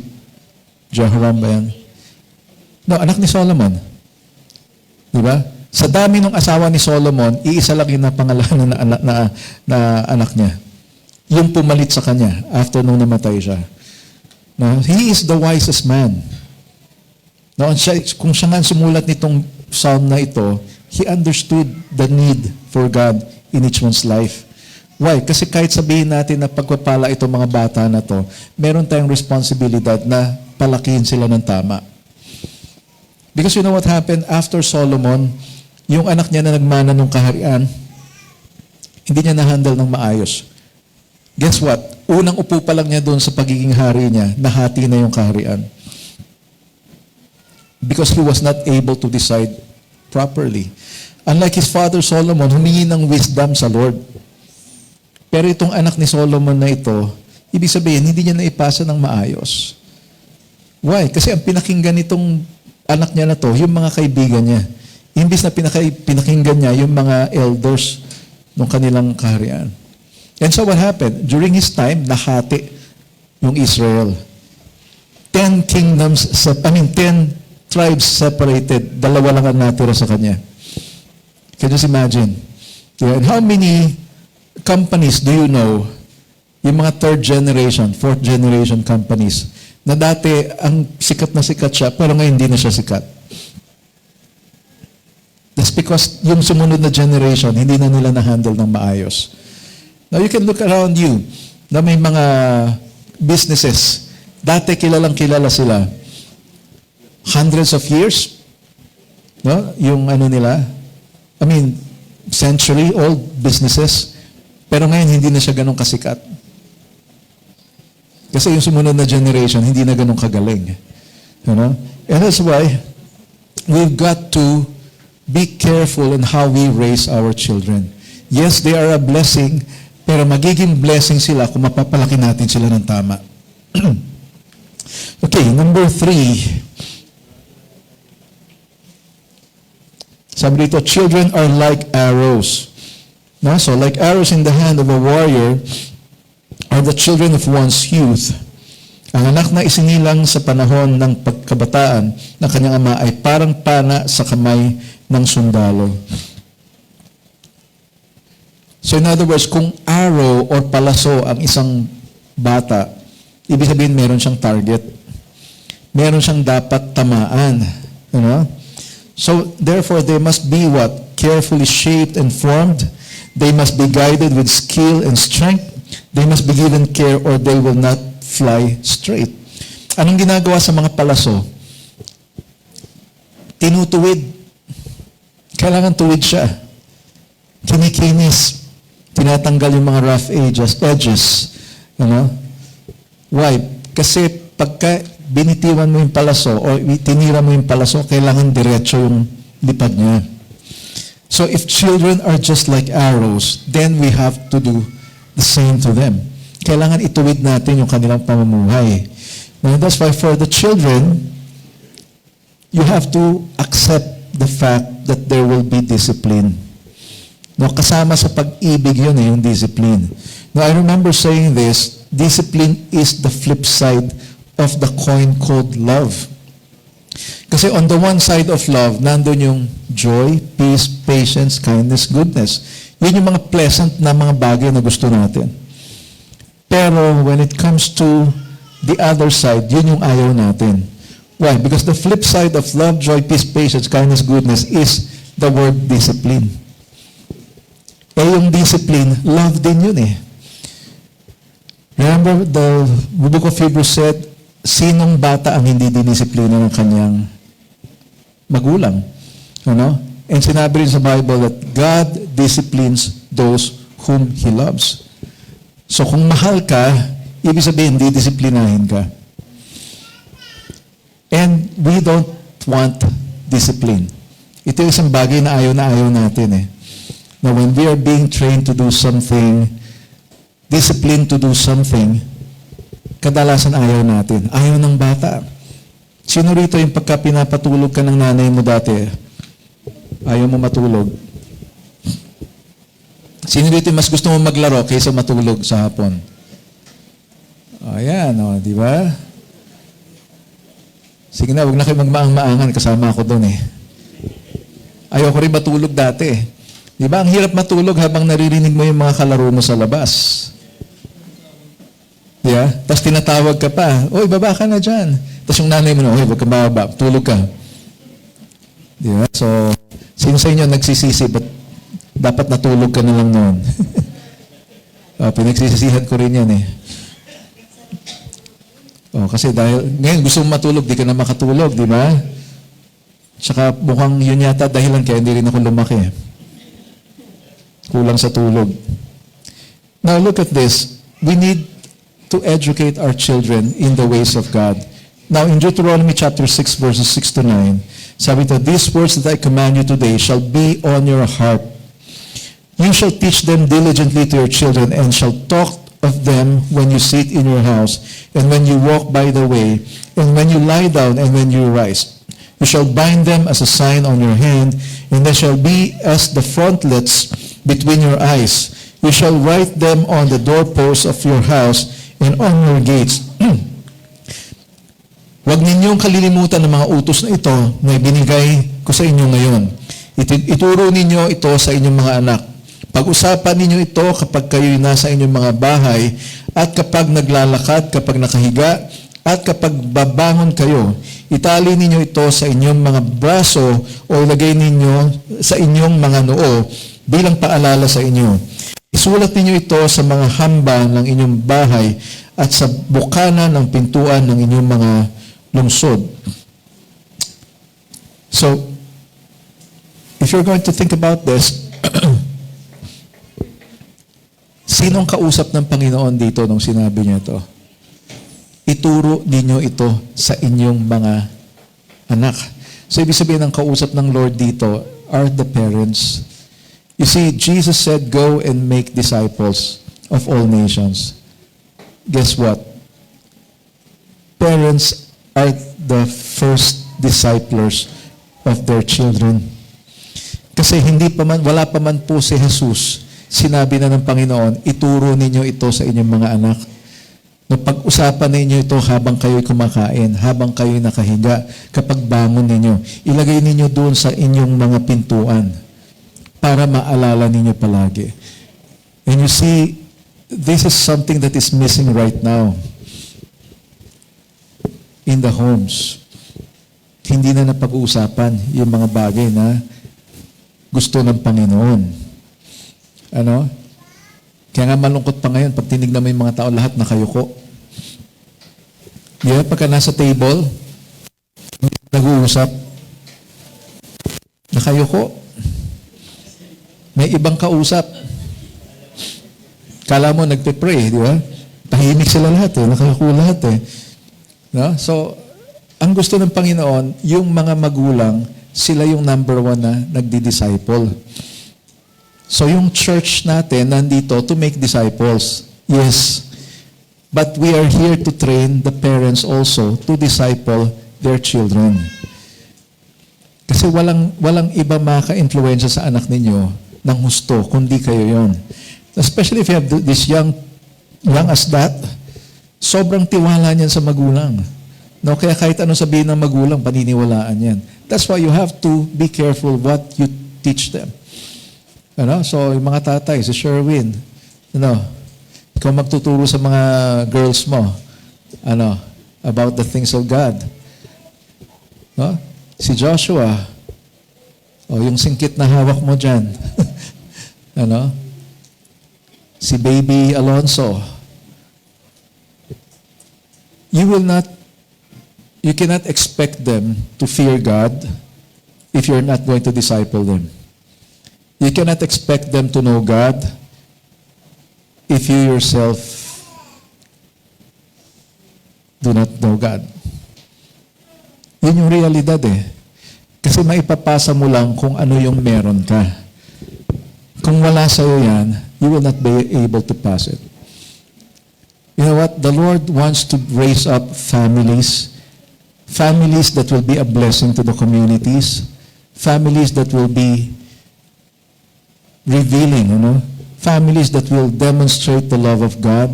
Jehoram ba yan? No, anak ni Solomon. Di ba? Sa dami ng asawa ni Solomon, iisa lang yung napangalanan na anak niya. Yung pumalit sa kanya after nung namatay siya. No, he is the wisest man. No, kung siya nga sumulat nitong psalm na ito, he understood the need for God in each one's life. Why? Kasi kahit sabihin natin na pagpapala itong mga bata na to, meron tayong responsibilidad na palakihin sila ng tama. Because you know what happened after Solomon, yung anak niya na nagmana ng kaharian, hindi niya na-handle ng maayos. Guess what? Unang upo pa lang niya doon sa pagiging hari niya, nahati na yung kaharian. Because he was not able to decide properly. Unlike his father Solomon, humingi ng wisdom sa Lord. Pero itong anak ni Solomon na ito, Ibig sabihin, hindi niya naipasa ng maayos. Why? Kasi ang pinakinggan nitong anak niya na to, yung mga kaibigan niya. Imbis na pinakinggan niya yung mga elders ng kanilang kaharian. And so what happened? During his time, nahati yung Israel. 10 tribes separated. 2 lang ang natira sa kanya. Can you just imagine? Yeah. And how many companies do you know, yung mga 3rd generation, 4th generation companies, na dati ang sikat na sikat siya, pero ngayon hindi na siya sikat. That's because yung sumunod na generation, hindi na nila na-handle ng maayos. Now you can look around you na may mga businesses. Dati kilalang kilala sila. Hundreds of years. No? Yung ano nila. Century-old businesses. Pero ngayon hindi na siya ganun kasikat. Kasi yung sumunod na generation, hindi na ganun kagaling. You know? And that's why we've got to be careful in how we raise our children. Yes, they are a blessing, pero magiging blessing sila kung mapapalaki natin sila ng tama. Okay, number 3. Sabi dito, children are like arrows. No? So, like arrows in the hand of a warrior are the children of one's youth. Ang anak na isinilang sa panahon ng pagkabataan ng kanyang ama ay parang pana sa kamay ng sundalo. So in other words, kung arrow or palaso ang isang bata, ibig sabihin meron siyang target. Meron siyang dapat tamaan. You know? So therefore, they must be what? Carefully shaped and formed. They must be guided with skill and strength. They must be given care or they will not fly straight. Anong ginagawa sa mga palaso? Tinutuwid. Kailangan tuwid siya. Kinikinis. Tinatanggal yung mga rough edges. You know? Why? Kasi pagka binitiwan mo yung palaso o tinira mo yung palaso, kailangan diretso yung lipad niya. So if children are just like arrows, then we have to do the same to them. Kailangan ituwid natin yung kanilang pamumuhay. Now, that's why for the children, you have to accept the fact that there will be discipline. No, kasama sa pag-ibig yun yung discipline. Now, I remember saying this, discipline is the flip side of the coin called love. Kasi on the one side of love, nandun yung joy, peace, patience, kindness, goodness. Yun yung mga pleasant na mga bagay na gusto natin. Pero when it comes to the other side, yun yung ayaw natin. Why? Because the flip side of love, joy, peace, patience, kindness, goodness is the word discipline. Yung discipline, love din yun eh. Remember, the book of Hebrews said, sinong bata ang hindi dinisiplina ng kanyang magulang? Ano? And sinabi rin sa Bible that God disciplines those whom He loves. So kung mahal ka, ibig sabihin, didisiplinahin ka. And we don't want discipline. Ito yung isang bagay na ayaw natin eh. Now when we are being trained to do something, disciplined to do something, kadalasan ayaw natin. Ayaw ng bata. Sino rito yung pagka pinapatulog ka ng nanay mo dati, ayaw mo matulog? Sino dito mas gusto mo maglaro kaysa matulog sa hapon? Ayan, di ba? Sige na, huwag na kayo magmaang-maangan. Kasama ako doon eh. Ayaw ko rin matulog dati eh. Di ba? Ang hirap matulog habang naririnig mo yung mga kalaro mo sa labas. Yeah? Tapos tinatawag ka pa, oy, baba ka na dyan. Tapos yung nanay mo na, oy, huwag ka bababa, tulog ka. Di ba? So, sino sa inyo nagsisisi, but dapat natulog ka na lang noon? Pinagsisisihan ko rin yan eh. Kasi dahil, ngayon gusto mong matulog, di ka na makatulog, di ba? Tsaka mukhang yun yata dahilan kaya hindi rin ako lumaki. Kulang sa tulog. Now look at this. We need to educate our children in the ways of God. Now in Deuteronomy chapter 6 verses 6 to 9, sabi ito, these words that I command you today shall be on your heart. You shall teach them diligently to your children and shall talk of them when you sit in your house, and when you walk by the way, and when you lie down, and when you rise. You shall bind them as a sign on your hand, and they shall be as the frontlets between your eyes. You shall write them on the doorposts of your house and on your gates. Huwag ninyong kalilimutan ng mga utos na ito na ibinigay ko sa inyo ngayon. Ituro ninyo ito sa inyong mga anak. Pag-usapan ninyo ito kapag kayo'y nasa inyong mga bahay, at kapag naglalakad, kapag nakahiga, at kapag babangon kayo. Itali ninyo ito sa inyong mga braso o ilagay ninyo sa inyong mga noo bilang paalala sa inyo. Isulat ninyo ito sa mga hamba ng inyong bahay at sa bukana ng pintuan ng inyong mga lungsod. So, if you're going to think about this, sinong kausap ng Panginoon dito nung sinabi niya ito? Ituro ninyo ito sa inyong mga anak. So, ibig sabihin ng kausap ng Lord dito are the parents. You see, Jesus said, go and make disciples of all nations. Guess what? Parents are the first disciplers of their children. Kasi wala pa man po si Jesus, sinabi na ng Panginoon, ituro ninyo ito sa inyong mga anak. No, pag-usapan ninyo ito habang kayo'y kumakain, habang kayo'y nakahiga, kapag bangon ninyo, ilagay ninyo doon sa inyong mga pintuan para maalala ninyo palagi. And you see, this is something that is missing right now in the homes. Hindi na napag-uusapan yung mga bagay na gusto ng Panginoon. Ano? Kaya nga malungkot pa ngayon, pag tinignan mo yung mga tao, lahat nakayuko. Yeah, pagka nasa table, nag-uusap, nakayuko. May ibang kausap. Kala mo nagpe-pray, di ba? Tahimik sila lahat nakayuko lahat No? So, ang gusto ng Panginoon, yung mga magulang, sila yung number one na nagdi-disciple. So yung church natin nandito to make disciples. Yes. But we are here to train the parents also to disciple their children. Kasi walang iba maka-influensya sa anak ninyo ng husto, kundi kayo yon. Especially if you have this young as that, sobrang tiwala niyan sa magulang. No, kaya kahit anong sabihin ng magulang, paniniwalaan yan. That's why you have to be careful what you teach them. Ano? So, yung mga tatay, si Sherwin, ikaw magtuturo sa mga girls mo, about the things of God. No? Si Joshua, yung singkit na hawak mo dyan. Si baby Alonso. You cannot expect them to fear God if you're not going to disciple them. You cannot expect them to know God if you yourself do not know God. Yun yung realidad Kasi maipapasa mo lang kung ano yung meron ka. Kung wala sa'yo yan, you will not be able to pass it. You know what? The Lord wants to raise up families that will be a blessing to the communities, families that will be revealing, families that will demonstrate the love of God,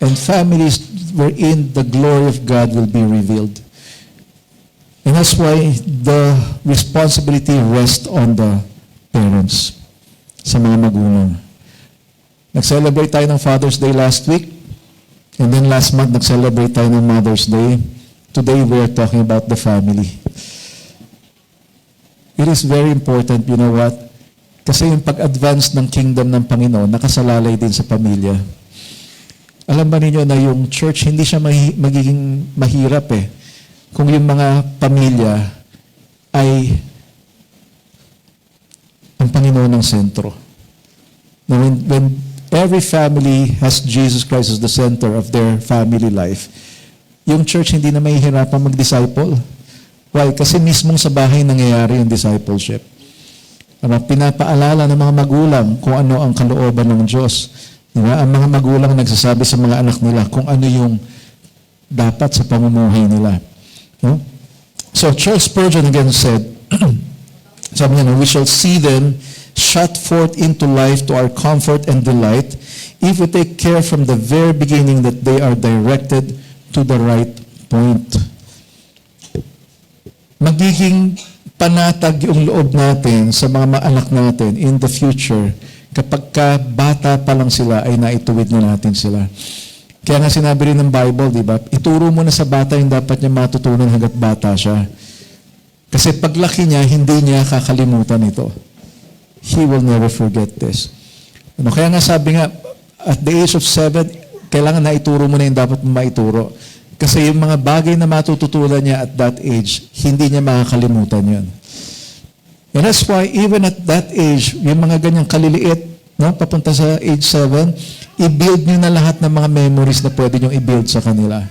and families wherein the glory of God will be revealed. And that's why the responsibility rests on the parents, sa mga magulang. Nag-celebrate tayo ng Father's Day last week, and then last month nag-celebrate tayo ng Mother's Day. Today we are talking about the family. It is very important, you know what? Kasi yung pag-advance ng kingdom ng Panginoon, nakasalalay din sa pamilya. Alam ba ninyo na yung church, hindi siya magiging mahirap kung yung mga pamilya ay ang Panginoon ng sentro. Now, when every family has Jesus Christ as the center of their family life, yung church hindi na mahihirapan mag-disciple. Why? Kasi mismong sa bahay nangyayari yung discipleship. Pinapaalala ng mga magulang kung ano ang kalooban ng Diyos. Diba? Ang mga magulang nagsasabi sa mga anak nila kung ano yung dapat sa pamumuhay nila. No? So Charles Spurgeon again said, sabi niya, we shall see them shot forth into life to our comfort and delight if we take care from the very beginning that they are directed to the right point. Magiging panatag yung loob natin sa mga anak natin in the future kapag ka bata pa lang sila ay naituwid na natin sila. Kaya nga sinabi rin ng Bible, di ba? Ituro mo na sa bata yung dapat niya matutunan hanggat bata siya. Kasi paglaki niya, hindi niya kakalimutan ito. He will never forget this. Kaya nga sabi nga, at the age of 7, kailangan na ituro mo na yung dapat mo maituro. Kasi yung mga bagay na matututunan niya at that age, hindi niya makakalimutan yun. And that's why even at that age, yung mga ganyang kaliliit, no, papunta sa age 7, i-build niyo na lahat ng mga memories na pwede niyong i-build sa kanila.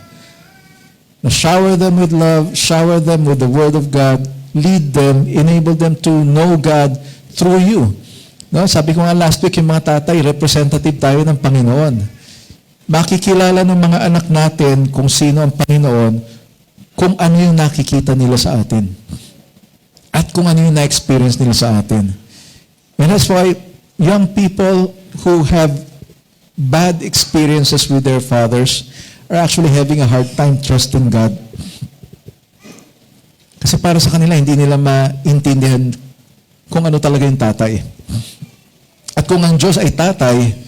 Na shower them with love, shower them with the Word of God, lead them, enable them to know God through you. No, sabi ko nga last week, yung mga tatay, representative tayo ng Panginoon. Makikilala ng mga anak natin kung sino ang Panginoon, kung ano yung nakikita nila sa atin. At kung ano yung na-experience nila sa atin. And that's why young people who have bad experiences with their fathers are actually having a hard time trusting God. Kasi para sa kanila, hindi nila maintindihan kung ano talaga yung tatay. At kung ang Diyos ay tatay,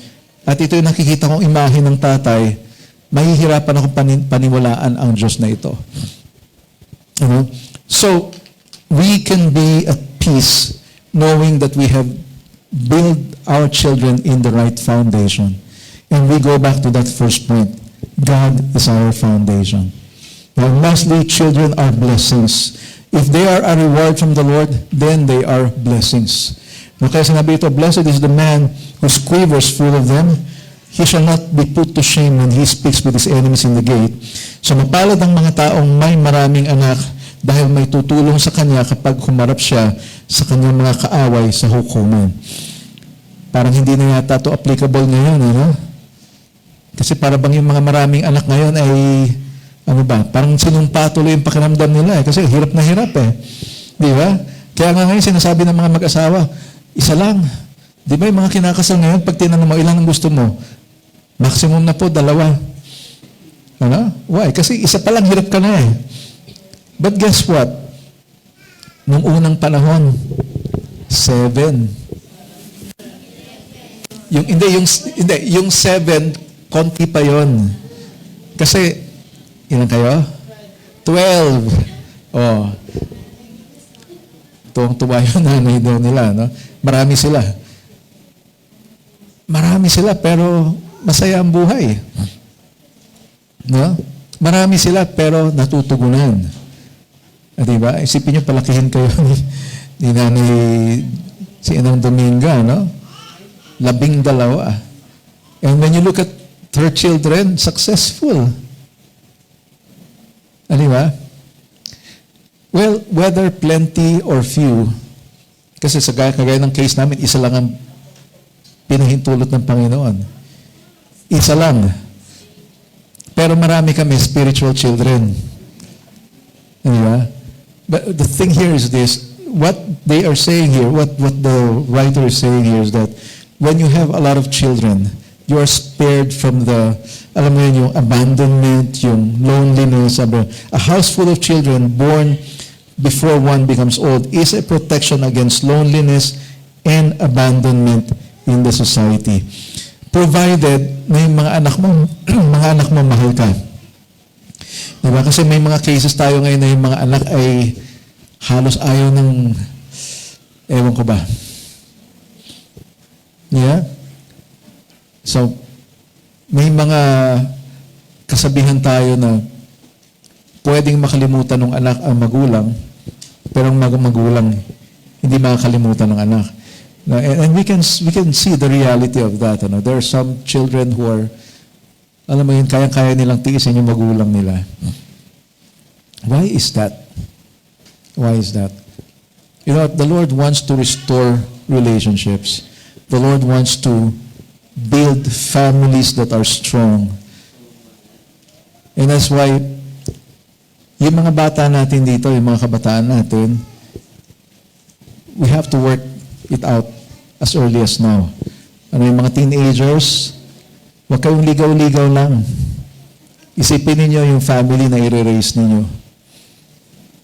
at ito yung nakikita kong imahe ng tatay, mahihirapan akong paniwalaan ang Diyos na ito. So, we can be at peace knowing that we have built our children in the right foundation. And we go back to that first point. God is our foundation. Now, lastly, children are blessings. If they are a reward from the Lord, then they are blessings. Kaya sinabi ito, blessed is the man whose quiver is full of them. He shall not be put to shame when he speaks with his enemies in the gate. So mapalad ang mga taong may maraming anak dahil may tutulong sa kanya kapag humarap siya sa kanyang mga kaaway sa hukuman. Parang hindi na yata ito applicable ngayon, ano? Kasi para bang yung mga maraming anak ngayon ay, parang sinumpa tuloy yung pakiramdam nila kasi hirap na hirap Di ba? Kaya nga ngayon sinasabi ng mga mag-asawa, isa lang. Di ba yung mga kinakasal ngayon, pag tinanong mo, ilan ang gusto mo? Maximum na po, 2. Ano? Why? Kasi isa pa lang, hirap ka na But guess what? Nung unang panahon, 7. Yung 7, konti pa yon. Kasi, ilan kayo? 12. Oh. Tuwang-tuwa yung nanay daw nila, no? Marami sila, pero masaya ang buhay. No? Marami sila, pero natutugunan. Diba? Isipin nyo, palakihin kayo ni nanay, si Inang Dominga, no? 12. And when you look at her children, successful. Diba? Well, whether plenty or few, kasi sa kagaya ng case namin, isa lang ang pinahintulot ng Panginoon. Isa lang. Pero marami kami spiritual children. Diba? But the thing here is this, what they are saying here, what the writer is saying here is that when you have a lot of children, you are spared from the, alam mo yun, yung abandonment, yung loneliness. A house full of children born before one becomes old is a protection against loneliness and abandonment in the society. Provided na yung mga anak mo mahal ka. Diba? Kasi may mga cases tayo ngayon na yung mga anak ay halos ayaw ng, ewan ko ba. Yeah? So, may mga kasabihan tayo na pwedeng makalimutan ng anak ang magulang, pero ang magulang hindi makakalimutan ng anak. And we can see the reality of that. There are some children who are, alam mo yun, kaya-kaya nilang tiisin yung magulang nila. Why is that? Why is that? You know, the Lord wants to restore relationships. The Lord wants to build families that are strong. And that's why yung mga bata natin dito, yung mga kabataan natin, we have to work it out as early as now. Ano yung mga teenagers, huwag kayong ligaw-ligaw lang. Isipin ninyo yung family na i-raise ninyo.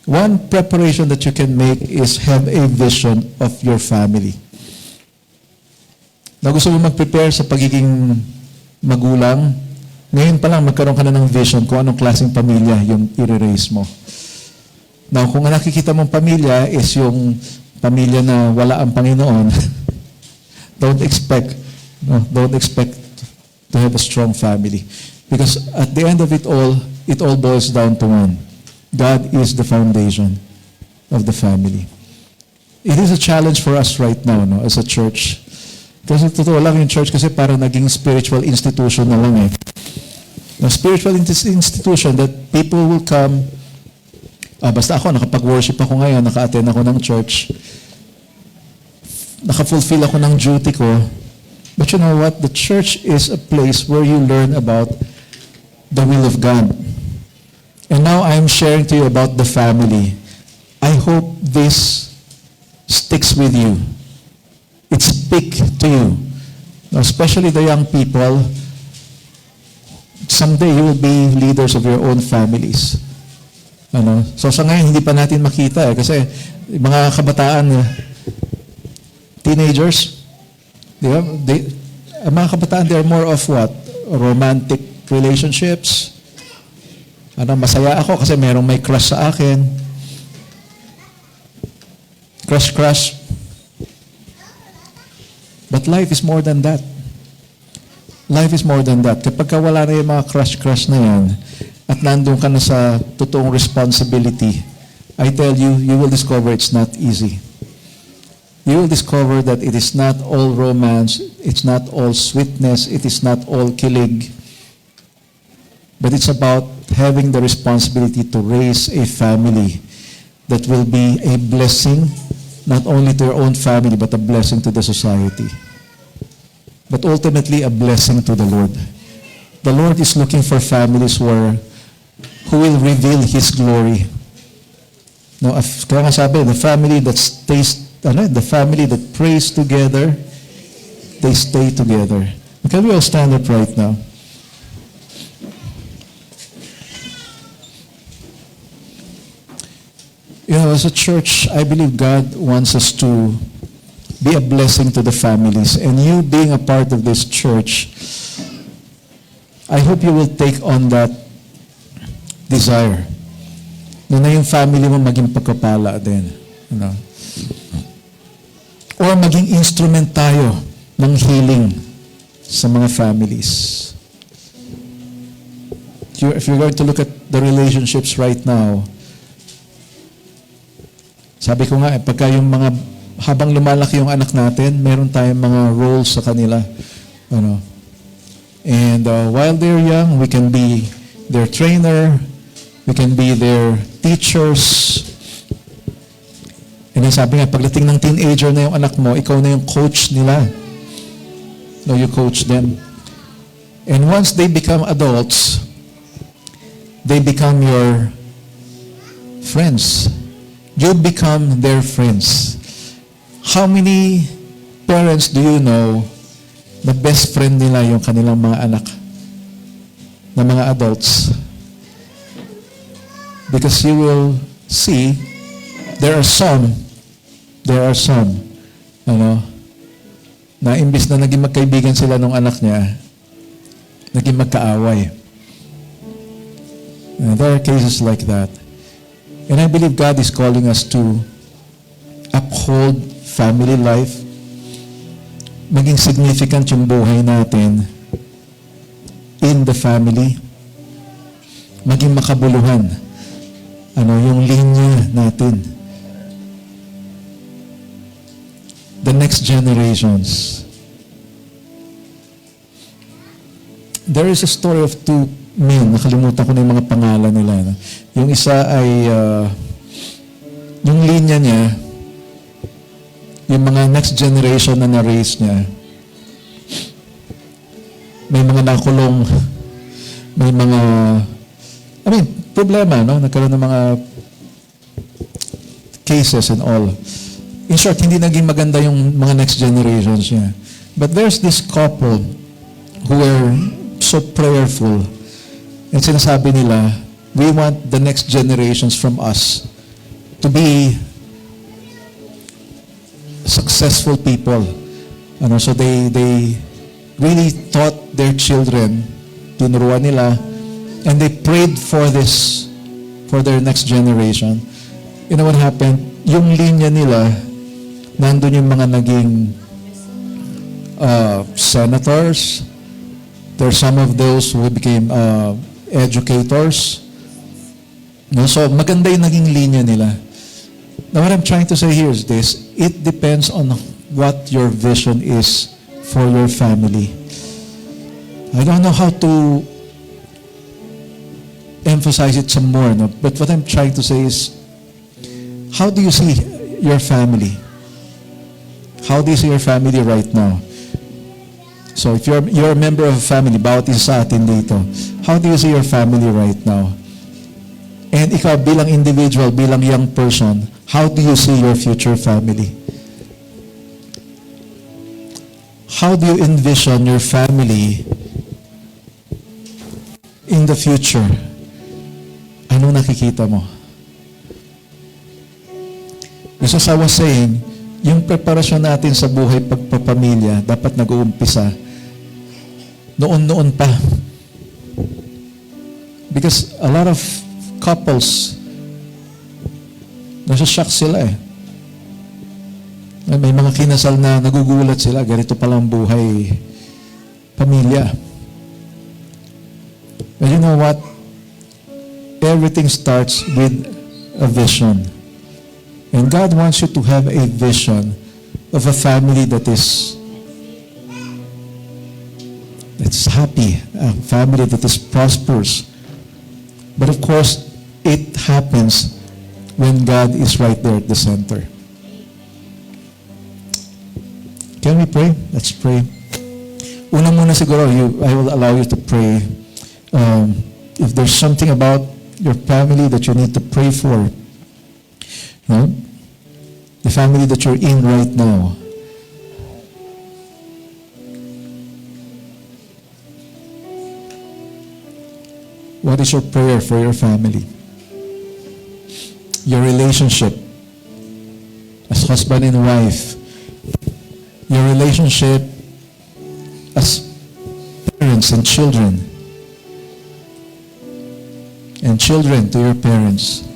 One preparation that you can make is have a vision of your family. Na gusto mo mag-prepare sa pagiging magulang, ngayon pa lang magkaroon ka na ng vision kung anong klaseng pamilya yung i-raise mo. Now, kung ang nakikita mong pamilya is yung pamilya na wala ang Panginoon, don't expect to have a strong family. Because at the end of it all boils down to one. God is the foundation of the family. It is a challenge for us right now, no, as a church. Kasi totoo lang yung church kasi parang naging spiritual institution na lang eh. A spiritual institution that people will come, basta ako, nakapag-worship ako ngayon, naka-attend ako ng church, naka-fulfill ako ng duty ko. But you know what? The church is a place where you learn about the will of God. And now I'm sharing to you about the family. I hope this sticks with you. It speaks to you. Now, especially the young people, someday you will be leaders of your own families. Ano? So sa ngayon, hindi pa natin makita kasi mga kabataan, teenagers, di ba? Mga kabataan, they are more of what? Romantic relationships. Masaya ako kasi merong may crush sa akin. Crush. But life is more than that. Life is more than that. Kapag wala na yung mga crush na yan, at nandun ka na sa totoong responsibility, I tell you, you will discover it's not easy. You will discover that it is not all romance, it's not all sweetness, it is not all kilig. But it's about having the responsibility to raise a family that will be a blessing, not only to your own family, but a blessing to the society. But ultimately, a blessing to the Lord. The Lord is looking for families who will reveal His glory. No, kaya nga sabi, the family that the family that prays together, they stay together. Can we all stand up right now? You know, as a church, I believe God wants us to be a blessing to the families. And you being a part of this church, I hope you will take on that desire. Na yung family mo maging pagkapala din. You know? Or maging instrument tayo ng healing sa mga families. If you're going to look at the relationships right now, sabi ko nga, pagka yung habang lumalaki yung anak natin, meron tayong mga roles sa kanila. Ano? And while they're young, we can be their trainer, we can be their teachers. And then sabi nga, pagdating ng teenager na yung anak mo, ikaw na yung coach nila. No, you coach them. And once they become adults, they become your friends. You become their friends. How many parents do you know na best friend nila yung kanilang mga anak na mga adults? Because you will see there are some na imbis na naging magkaibigan sila nung anak niya, naging magkaaway. There are cases like that. And I believe God is calling us to uphold family life, maging significant yung buhay natin in the family, maging makabuluhan, yung linya natin. The next generations. There is a story of two men, nakalimutan ko na yung mga pangalan nila. No? Yung isa ay, yung linya niya, yung mga next generation na na-raise niya, nakulong, may mga, problema, no? Nagkaroon ng mga cases and all. In short, hindi naging maganda yung mga next generations niya. But there's this couple who were so prayerful. And sinasabi nila, we want the next generations from us to be successful people. So they really taught their children, tinuruan nila, and they prayed for this, for their next generation. You know what happened? Yung linya nila, nandun yung mga naging senators. There are some of those who became educators. So maganda yung naging linya nila. Now what I'm trying to say here is this: it depends on what your vision is for your family. I don't know how to emphasize it some more, no? But what I'm trying to say is, how do you see your family? How do you see your family right now? So if you're a member of a family, bawat isa sa atin dito, how do you see your family right now? And ikaw bilang individual, bilang young person, how do you see your future family? How do you envision your family in the future? Ano nakikita mo? Because as I was saying, yung preparasyon natin sa buhay pagpapamilya, dapat nag-uumpisa noon-noon pa. Because a lot of couples, nasa-shock sila eh. May mga kinasal na nagugulat sila, ganito palang buhay pamilya. But you know what? Everything starts with a vision. And God wants you to have a vision of a family that's happy, a family that is prosperous. But of course, it happens when God is right there at the center. Can we pray? Let's pray. Una muna siguro, I will allow you to pray. If there's something about your family that you need to pray for, the family that you're in right now, what is your prayer for your family? Your relationship as husband and wife, your relationship as parents and children to your parents.